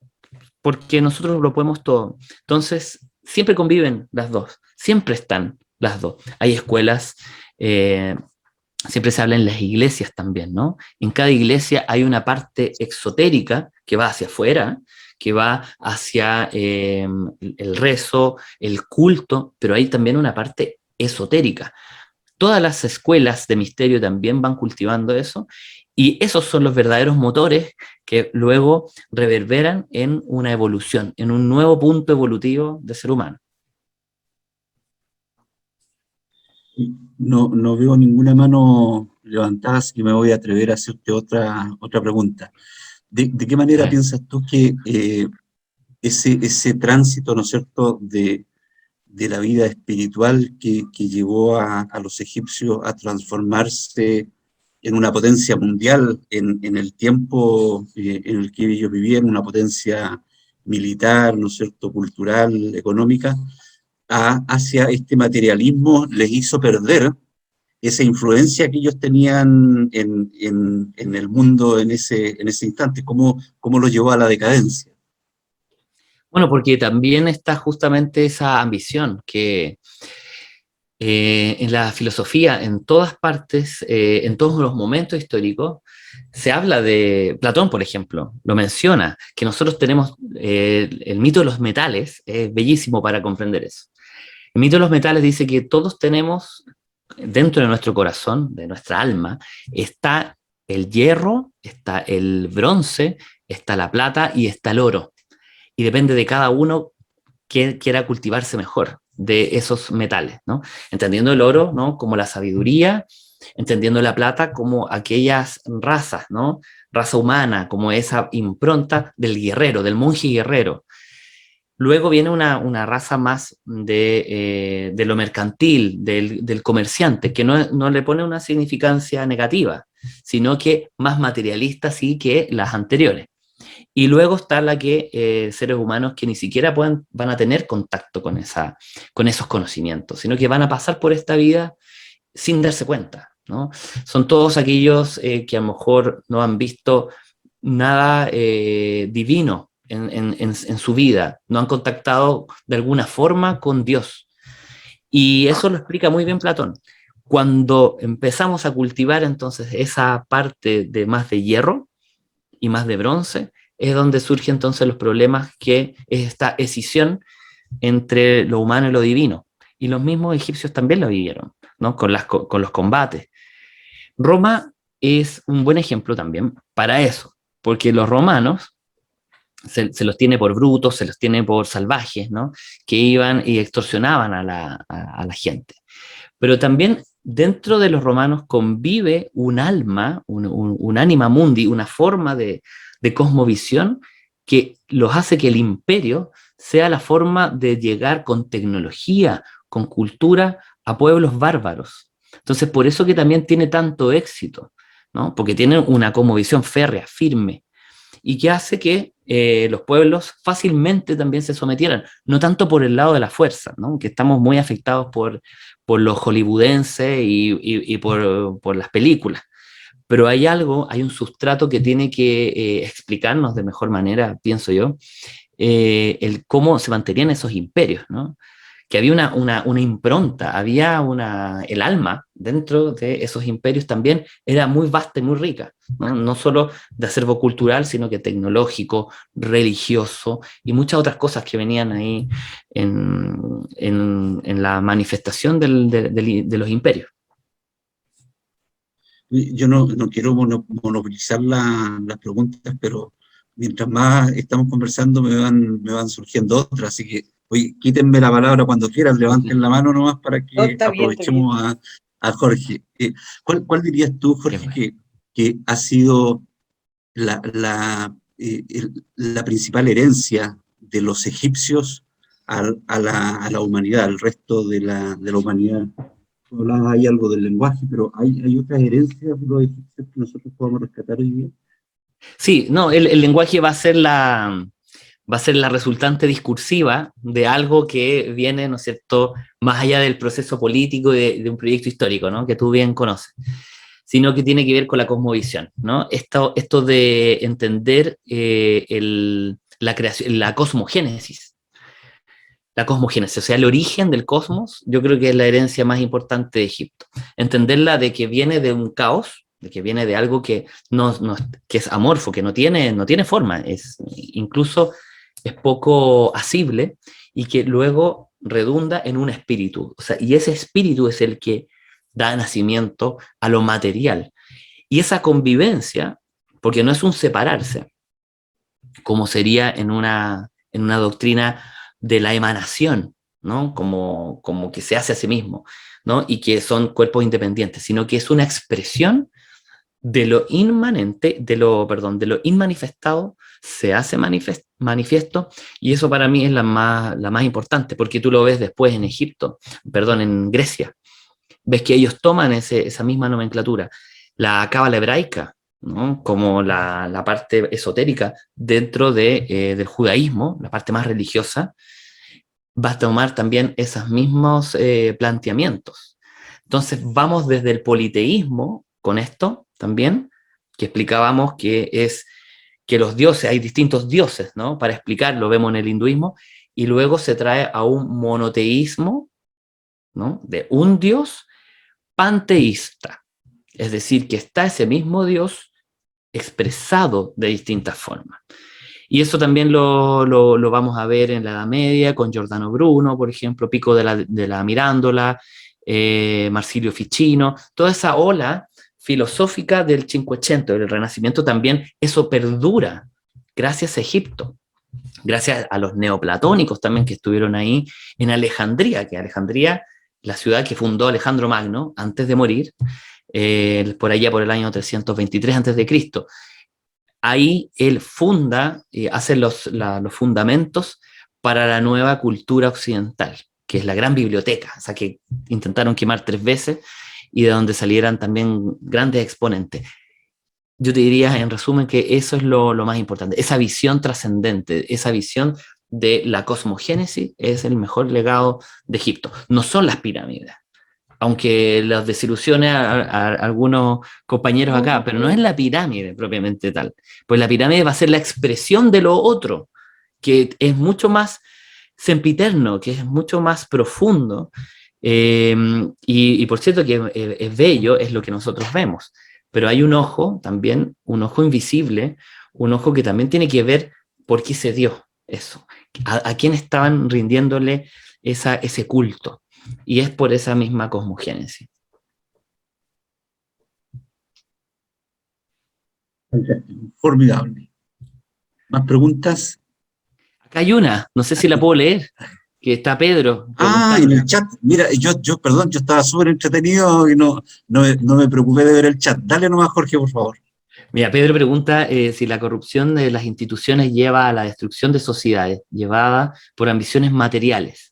porque nosotros lo podemos todo. Entonces, siempre conviven las dos, siempre están las dos. Hay escuelas, siempre se habla en las iglesias también, ¿no? En cada iglesia hay una parte exotérica que va hacia afuera, que va hacia el rezo, el culto, pero hay también una parte esotérica. Todas las escuelas de misterio también van cultivando eso, y esos son los verdaderos motores que luego reverberan en una evolución, en un nuevo punto evolutivo del ser humano. No veo ninguna mano levantada, así que me voy a atrever a hacerte otra pregunta. ¿De qué manera piensas tú que ese tránsito, ¿no es cierto?, de la vida espiritual que llevó a los egipcios a transformarse en una potencia mundial en el tiempo en el que ellos vivían, una potencia militar, ¿no es cierto?, cultural, económica, hacia este materialismo, les hizo perder esa influencia que ellos tenían en el mundo en ese instante? ¿Cómo lo llevó a la decadencia? Bueno, porque también está justamente esa ambición que en la filosofía, en todas partes, en todos los momentos históricos, se habla de Platón, por ejemplo, lo menciona, que nosotros tenemos el mito de los metales, es bellísimo para comprender eso. El mito de los metales dice que todos tenemos dentro de nuestro corazón, de nuestra alma, está el hierro, está el bronce, está la plata y está el oro. Y depende de cada uno que quiera cultivarse mejor de esos metales, ¿no? Entendiendo el oro, ¿no?, como la sabiduría, entendiendo la plata como aquellas razas, ¿no?, raza humana, como esa impronta del guerrero, del monje guerrero. Luego viene una raza más de lo mercantil, del comerciante, que no le pone una significancia negativa, sino que más materialista sí que las anteriores. Y luego está la que seres humanos que ni siquiera van a tener contacto con esos conocimientos, sino que van a pasar por esta vida sin darse cuenta, ¿no? Son todos aquellos que a lo mejor no han visto nada divino en su vida, no han contactado de alguna forma con Dios. Y eso lo explica muy bien Platón. Cuando empezamos a cultivar entonces esa parte de más de hierro y más de bronce, es donde surgen entonces los problemas, que es esta escisión entre lo humano y lo divino. Y los mismos egipcios también lo vivieron, ¿no?, con los combates. Roma es un buen ejemplo también para eso, porque los romanos se los tiene por brutos, se los tiene por salvajes, ¿no?, que iban y extorsionaban a la gente. Pero también dentro de los romanos convive un alma, un anima mundi, una forma de cosmovisión que los hace que el imperio sea la forma de llegar con tecnología, con cultura, a pueblos bárbaros. Entonces, por eso que también tiene tanto éxito, ¿no?, porque tiene una cosmovisión férrea, firme, y que hace que los pueblos fácilmente también se sometieran, no tanto por el lado de la fuerza, ¿no?, que estamos muy afectados por los hollywoodenses y por las películas, pero hay un sustrato que tiene que explicarnos de mejor manera, pienso yo, el cómo se mantenían esos imperios, ¿no?, que había una impronta, el alma dentro de esos imperios también era muy vasta y muy rica, ¿no? No solo de acervo cultural, sino que tecnológico, religioso y muchas otras cosas que venían ahí en la manifestación de los imperios. Yo no quiero monopolizar las preguntas, pero mientras más estamos conversando me van surgiendo otras, así que oye, quítenme la palabra cuando quieran, levanten la mano nomás para No, que está bien, está bien. aprovechemos a Jorge. ¿Cuál dirías tú, Jorge, Bueno. que ha sido la principal herencia de los egipcios a la humanidad, al resto de la humanidad? Tú hablabas ahí algo del lenguaje, pero hay otras herencias de los egipcios que nosotros podemos rescatar hoy día. Sí, no, el lenguaje va a ser la resultante discursiva de algo que viene, ¿no es cierto?, más allá del proceso político y de un proyecto histórico, ¿no?, que tú bien conoces. sino que tiene que ver con la cosmovisión, ¿no? Esto de entender la creación, la cosmogénesis. La cosmogénesis, o sea, el origen del cosmos, yo creo que es la herencia más importante de Egipto. Entenderla de que viene de un caos, de que viene de algo que, que es amorfo, que no tiene forma, incluso es poco asible y que luego redunda en un espíritu. O sea, y ese espíritu es el que da nacimiento a lo material. Y esa convivencia, porque no es un separarse, como sería en una doctrina de la emanación, ¿no? Como que se hace a sí mismo, ¿no? Y que son cuerpos independientes, sino que es una expresión de lo inmanente, de lo inmanifestado, se hace manifiesto, y eso para mí es la más importante, porque tú lo ves después en Egipto, perdón, en Grecia, ves que ellos toman esa misma nomenclatura, la cábala hebraica, ¿no? Como la parte esotérica dentro del judaísmo, la parte más religiosa, va a tomar también esos mismos planteamientos. Entonces vamos desde el politeísmo con esto también, que explicábamos que es que los dioses, hay distintos dioses, ¿no? Para explicar, lo vemos en el hinduismo, y luego se trae a un monoteísmo, ¿no? De un dios panteísta, es decir, que está ese mismo Dios expresado de distintas formas. Y eso también lo vamos a ver en la Edad Media con Giordano Bruno, por ejemplo, Pico de la Mirándola, Marsilio Ficino, toda esa ola filosófica del Cinquecento, del Renacimiento también, eso perdura gracias a Egipto, gracias a los neoplatónicos también que estuvieron ahí en Alejandría, que Alejandría, la ciudad que fundó Alejandro Magno antes de morir, por allá por el año 323 antes de Cristo. Ahí él funda, hace los fundamentos para la nueva cultura occidental, que es la gran biblioteca, o sea, que intentaron quemar 3 veces y de donde salieran también grandes exponentes. Yo te diría, en resumen, que eso es lo más importante, esa visión trascendente, esa visión de la cosmogénesis es el mejor legado de Egipto. No son las pirámides, aunque los desilusione a algunos compañeros acá, pero no es la pirámide propiamente tal, pues la pirámide va a ser la expresión de lo otro, que es mucho más sempiterno, que es mucho más profundo, y por cierto que es bello, es lo que nosotros vemos, pero hay un ojo también, un ojo invisible, un ojo que también tiene que ver por qué se dio eso, a quién estaban rindiéndole ese culto. Y es por esa misma cosmogénesis. Formidable. ¿Más preguntas? Acá hay una, no sé si la Aquí. puedo leer, que está Pedro Ah, en preguntando. el chat. Mira, perdón, yo estaba súper entretenido y no me preocupé de ver el chat. Dale nomás, Jorge, por favor. Mira, Pedro pregunta si la corrupción de las instituciones lleva a la destrucción de sociedades, llevada por ambiciones materiales.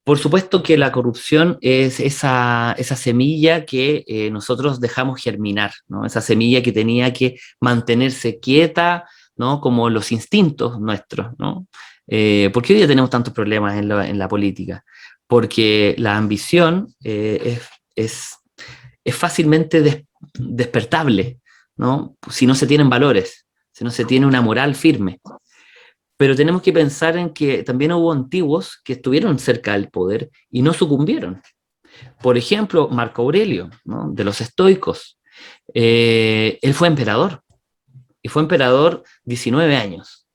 Por supuesto que la corrupción es esa semilla que nosotros dejamos germinar, ¿no? Esa semilla que tenía que mantenerse quieta, ¿no? Como los instintos nuestros, ¿no? ¿Por qué hoy día tenemos tantos problemas en la política? Porque la ambición es, es fácilmente despertable, ¿no? Si no se tienen valores, si no se tiene una moral firme. Pero tenemos que pensar en que también hubo antiguos que estuvieron cerca del poder y no sucumbieron. Por ejemplo, Marco Aurelio, ¿no? De los estoicos. Él fue emperador y fue emperador 19 años.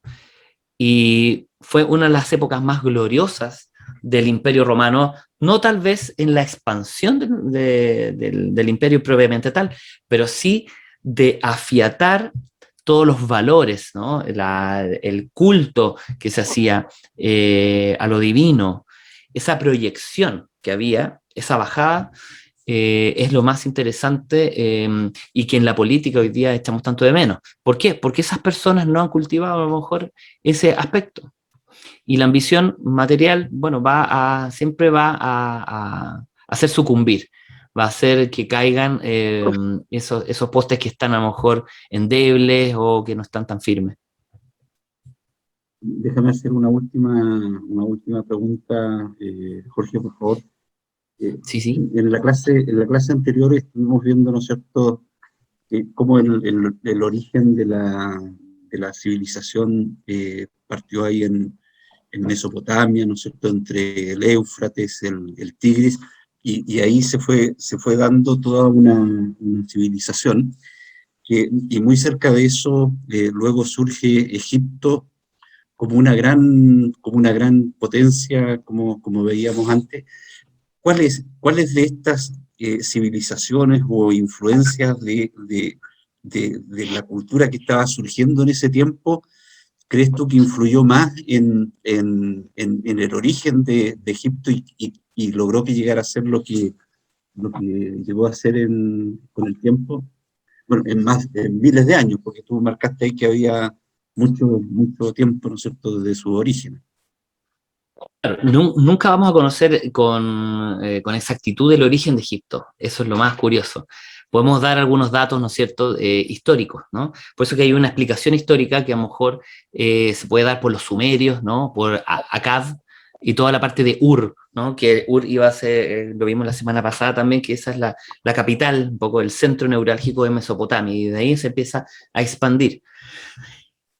Y fue una de las épocas más gloriosas del Imperio Romano, no tal vez en la expansión del imperio propiamente tal, pero sí de afiatar todos los valores, ¿no? El culto que se hacía a lo divino, esa proyección que había, esa bajada, es lo más interesante y que en la política hoy día echamos tanto de menos. ¿Por qué? Porque esas personas no han cultivado a lo mejor ese aspecto. Y la ambición material, bueno, siempre va a hacer sucumbir, va a hacer que caigan esos postes que están a lo mejor endebles o que no están tan firmes. Déjame hacer una última pregunta, Jorge, por favor. Sí, sí. En la clase anterior estuvimos viendo, ¿no es cierto?, cómo el origen de la civilización partió ahí en Mesopotamia, ¿no es cierto?, entre el Éufrates, el Tigris, y ahí se fue dando toda una civilización, y muy cerca de eso luego surge Egipto como una gran potencia, como veíamos antes. ¿Cuáles de estas civilizaciones o influencias de la cultura que estaba surgiendo en ese tiempo crees tú que influyó más en el origen de Egipto y logró que llegara a ser lo que llegó a ser con el tiempo? Bueno, en miles de años, porque tú marcaste ahí que había mucho tiempo, ¿no es cierto?, desde su origen. Claro, nunca vamos a conocer con exactitud el origen de Egipto. Eso es lo más curioso. Podemos dar algunos datos, ¿no es cierto?, históricos, ¿no? Por eso que hay una explicación histórica que a lo mejor se puede dar por los sumerios, ¿no? Por Akkad y toda la parte de Ur, ¿no? Que Ur iba a ser, lo vimos la semana pasada también, que esa es la capital, un poco el centro neurálgico de Mesopotamia, y de ahí se empieza a expandir.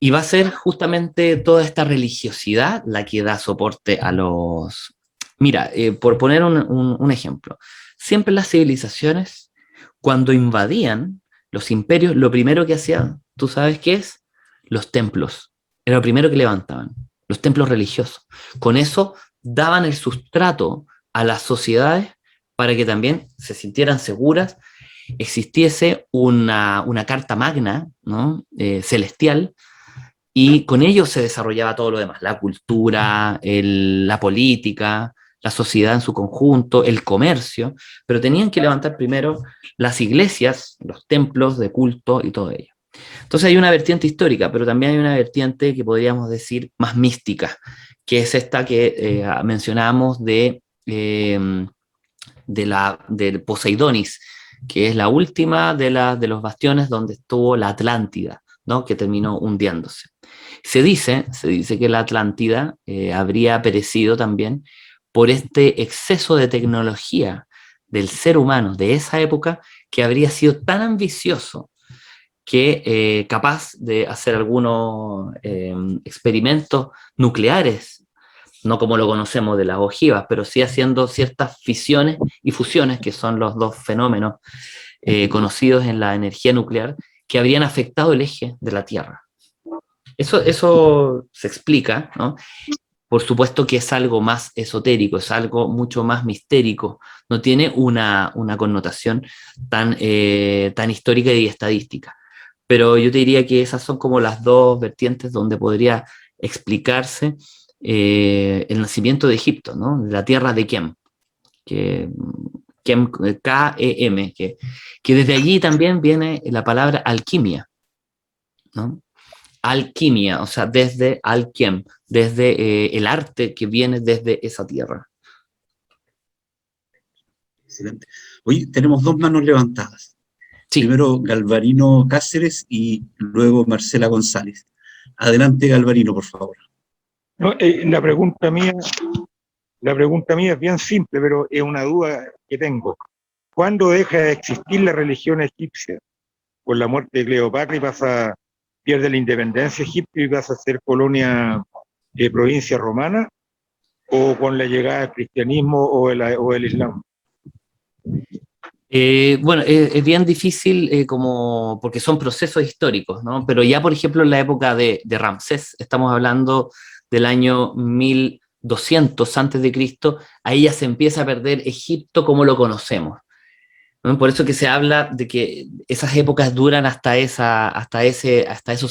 Y va a ser justamente toda esta religiosidad la que da soporte a los... Mira, por poner un ejemplo, siempre las civilizaciones, cuando invadían los imperios, lo primero que hacían, ¿tú sabes qué es? Los templos. Era lo primero que levantaban, los templos religiosos. Con eso daban el sustrato a las sociedades para que también se sintieran seguras, existiese una carta magna, ¿no? Celestial, y con ellos se desarrollaba todo lo demás, la cultura, la política, la sociedad en su conjunto, el comercio, pero tenían que levantar primero las iglesias, los templos de culto y todo ello. Entonces hay una vertiente histórica, pero también hay una vertiente que podríamos decir más mística, que es esta que mencionamos del Poseidonis, que es la última de los bastiones donde estuvo la Atlántida, ¿no? Que terminó hundiéndose. Se dice que la Atlántida habría perecido también por este exceso de tecnología del ser humano de esa época, que habría sido tan ambicioso que capaz de hacer algunos experimentos nucleares, no como lo conocemos de las ojivas, pero sí haciendo ciertas fisiones y fusiones, que son los dos fenómenos conocidos en la energía nuclear, que habrían afectado el eje de la Tierra. Eso se explica, ¿no? Por supuesto que es algo más esotérico, es algo mucho más mistérico, no tiene una connotación tan histórica y estadística. Pero yo te diría que esas son como las dos vertientes donde podría explicarse el nacimiento de Egipto, ¿no? De la tierra de Kem, que, Kem K-E-M, que desde allí también viene la palabra alquimia, ¿no? Alquimia, o sea, desde Alquiem, desde el arte que viene desde esa tierra. Excelente. Oye, tenemos dos manos levantadas. Sí, Primero Galvarino Cáceres y luego Marcela González. Adelante, Galvarino, por favor. No, la pregunta mía es bien simple, pero es una duda que tengo. ¿Cuándo deja de existir la religión egipcia? ¿Con la muerte de Cleopatra y pierde la independencia Egipto y pasa a ser colonia de provincia romana? ¿O con la llegada del cristianismo o el islam? bueno, es bien difícil porque son procesos históricos, ¿no? Pero ya, por ejemplo, en la época de Ramsés, estamos hablando del año 1200 antes de Cristo, ahí ya se empieza a perder Egipto como lo conocemos, ¿no? Por eso que se habla de que esas épocas duran hasta esos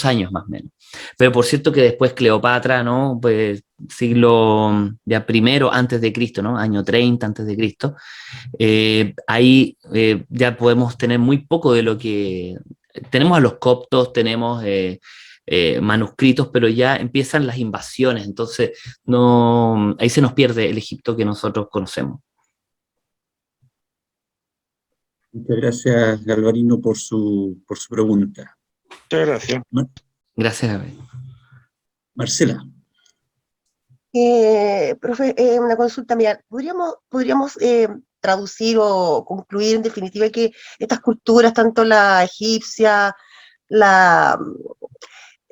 años más o menos. Pero por cierto que después Cleopatra, ¿no? Pues siglo ya primero antes de Cristo, ¿no? Año 30 antes de Cristo, ahí ya podemos tener muy poco de lo que... Tenemos a los coptos, tenemos manuscritos, pero ya empiezan las invasiones, entonces no, ahí se nos pierde el Egipto que nosotros conocemos. Muchas gracias, Galvarino, por su pregunta. Muchas gracias. Gracias, Gabriel. Marcela. Profe, una consulta mía. ¿Podríamos traducir o concluir en definitiva que estas culturas, tanto la egipcia, la,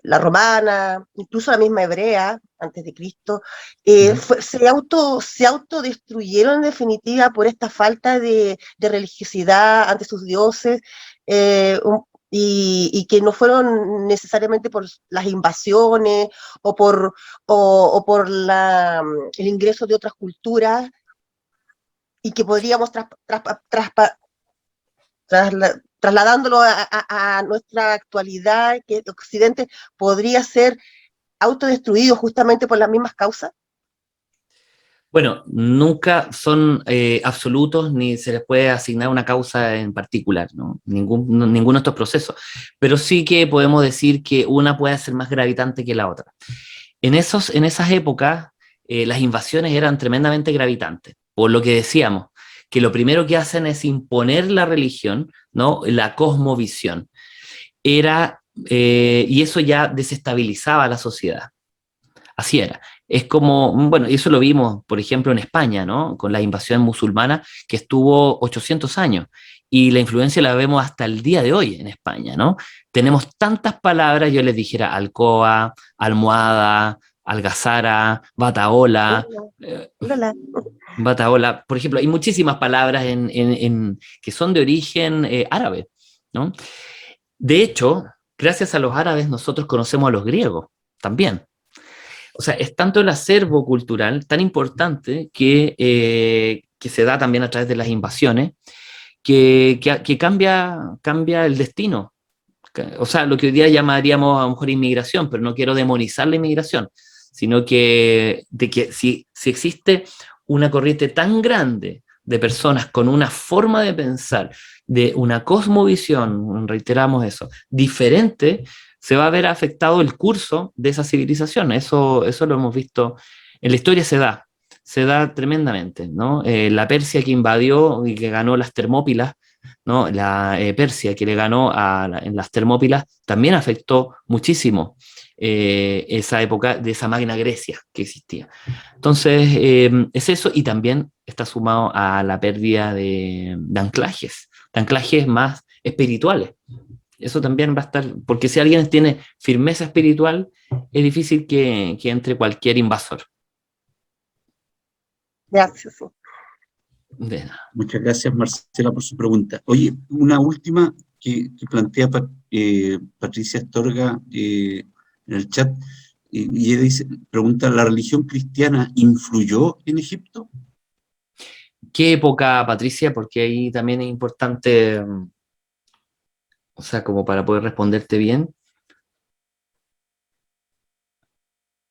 la romana, incluso la misma hebrea, antes de Cristo, se autodestruyeron en definitiva por esta falta de religiosidad ante sus dioses, y que no fueron necesariamente por las invasiones o por el ingreso de otras culturas, y que podríamos trasladándolo a nuestra actualidad, que Occidente podría ser autodestruido justamente por las mismas causas? Bueno, nunca son absolutos ni se les puede asignar una causa en particular, ¿no? Ninguno de estos procesos. Pero sí que podemos decir que una puede ser más gravitante que la otra. En esas épocas, las invasiones eran tremendamente gravitantes, por lo que decíamos, que lo primero que hacen es imponer la religión, ¿no? La cosmovisión. Y eso ya desestabilizaba a la sociedad. Así era. Es como, bueno, eso lo vimos, por ejemplo, en España, ¿no? Con la invasión musulmana que estuvo 800 años. Y la influencia la vemos hasta el día de hoy en España, ¿no? Tenemos tantas palabras, yo les dijera alcoa, almohada, algazara, bataola. Bataola, por ejemplo, hay muchísimas palabras que son de origen árabe, ¿no? De hecho, gracias a los árabes nosotros conocemos a los griegos también. O sea, es tanto el acervo cultural tan importante que se da también a través de las invasiones, que cambia el destino. O sea, lo que hoy día llamaríamos a lo mejor inmigración, pero no quiero demonizar la inmigración, sino que si existe una corriente tan grande de personas con una forma de pensar, de una cosmovisión, reiteramos eso, diferente, se va a ver afectado el curso de esa civilización. Eso lo hemos visto en la historia, se da tremendamente, ¿no? La Persia que invadió y que ganó las Termópilas, ¿no? La Persia que le ganó en las Termópilas también afectó muchísimo esa época de esa Magna Grecia que existía. Entonces, es eso, y también está sumado a la pérdida de anclajes más espirituales. Eso también va a estar, porque si alguien tiene firmeza espiritual, es difícil que entre cualquier invasor. Gracias. Muchas gracias, Marcela, por su pregunta. Oye, una última que plantea Patricia Astorga en el chat, y ella pregunta, ¿la religión cristiana influyó en Egipto? ¿Qué época, Patricia? Porque ahí también es importante, o sea, como para poder responderte bien.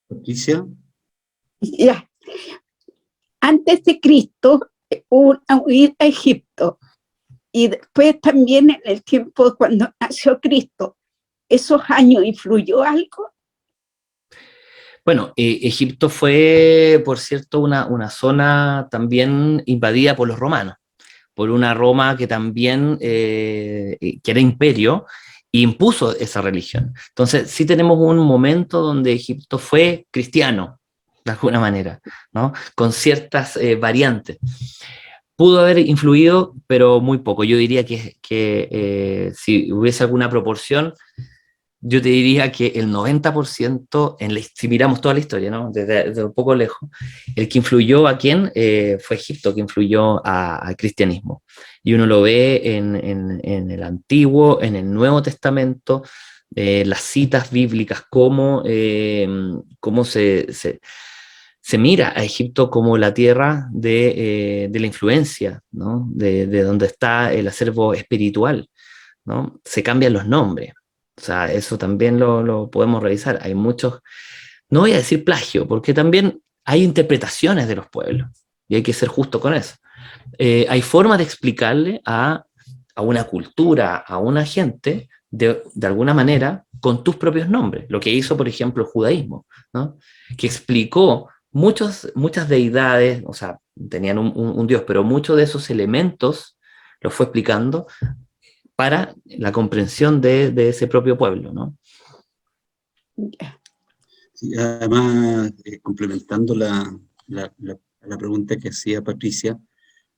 Patricia. Ya. Antes de Cristo, una huida a Egipto, y después también en el tiempo cuando nació Cristo, ¿esos años influyó algo? Bueno, Egipto fue, por cierto, una zona también invadida por los romanos, por una Roma que también, que era imperio, e impuso esa religión. Entonces, sí tenemos un momento donde Egipto fue cristiano, de alguna manera, ¿no? Con ciertas variantes. Pudo haber influido, pero muy poco. Yo diría que si hubiese alguna proporción, yo te diría que el 90%, si miramos toda la historia, ¿no? Desde un poco lejos, el que influyó a quién fue Egipto, que influyó al cristianismo. Y uno lo ve en el Antiguo, en el Nuevo Testamento, las citas bíblicas, cómo se mira a Egipto como la tierra de la influencia, ¿no? De donde está el acervo espiritual, ¿no? Se cambian los nombres. O sea, eso también lo podemos revisar. Hay muchos, no voy a decir plagio, porque también hay interpretaciones de los pueblos, y hay que ser justo con eso. Hay formas de explicarle a una cultura, a una gente, de alguna manera, con tus propios nombres. Lo que hizo, por ejemplo, el judaísmo, ¿no? Que explicó muchas deidades, o sea, tenían un dios, pero muchos de esos elementos los fue explicando para la comprensión de ese propio pueblo, ¿no? Sí, además, complementando la pregunta que hacía Patricia,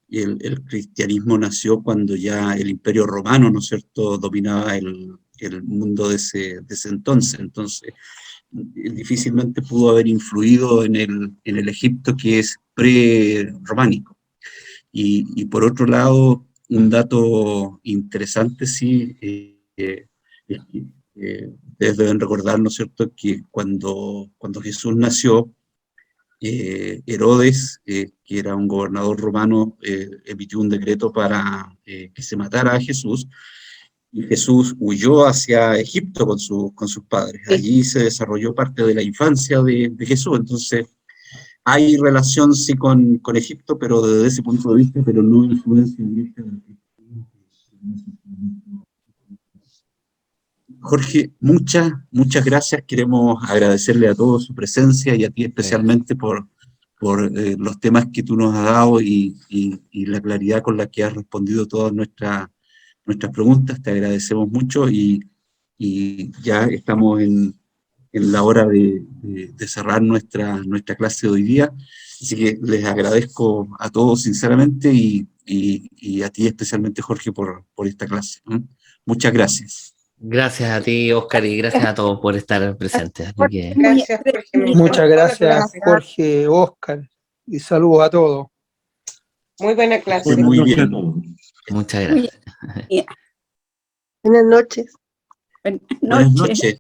el cristianismo nació cuando ya el Imperio Romano, ¿no es cierto?, dominaba el mundo de ese entonces. Entonces, difícilmente pudo haber influido en el Egipto que es pre-románico. Y por otro lado, un dato interesante, sí, es que ustedes deben recordar, ¿no es cierto?, que cuando Jesús nació, Herodes, que era un gobernador romano, emitió un decreto para que se matara a Jesús, y Jesús huyó hacia Egipto con sus padres. Sí. Allí se desarrolló parte de la infancia de Jesús. Entonces, hay relación, sí, con Egipto, pero desde ese punto de vista, pero no influencia directa del cristianismo. Jorge, muchas gracias. Queremos agradecerle a todos su presencia y a ti especialmente por los temas que tú nos has dado y la claridad con la que has respondido todas nuestras preguntas. Te agradecemos mucho y ya estamos en la hora de cerrar nuestra clase de hoy día. Así que les agradezco a todos sinceramente y a ti especialmente, Jorge, por esta clase. Muchas gracias. Gracias a ti, Oscar, y gracias a todos por estar presentes. Así que, Muy Gracias, Jorge. agradecida. Muchas gracias, Jorge, Oscar, y saludos a todos. Muy buena Fue clase. muy bien. muchas Muy gracias. bien. Buenas noches. Buenas Buenas noches. noches.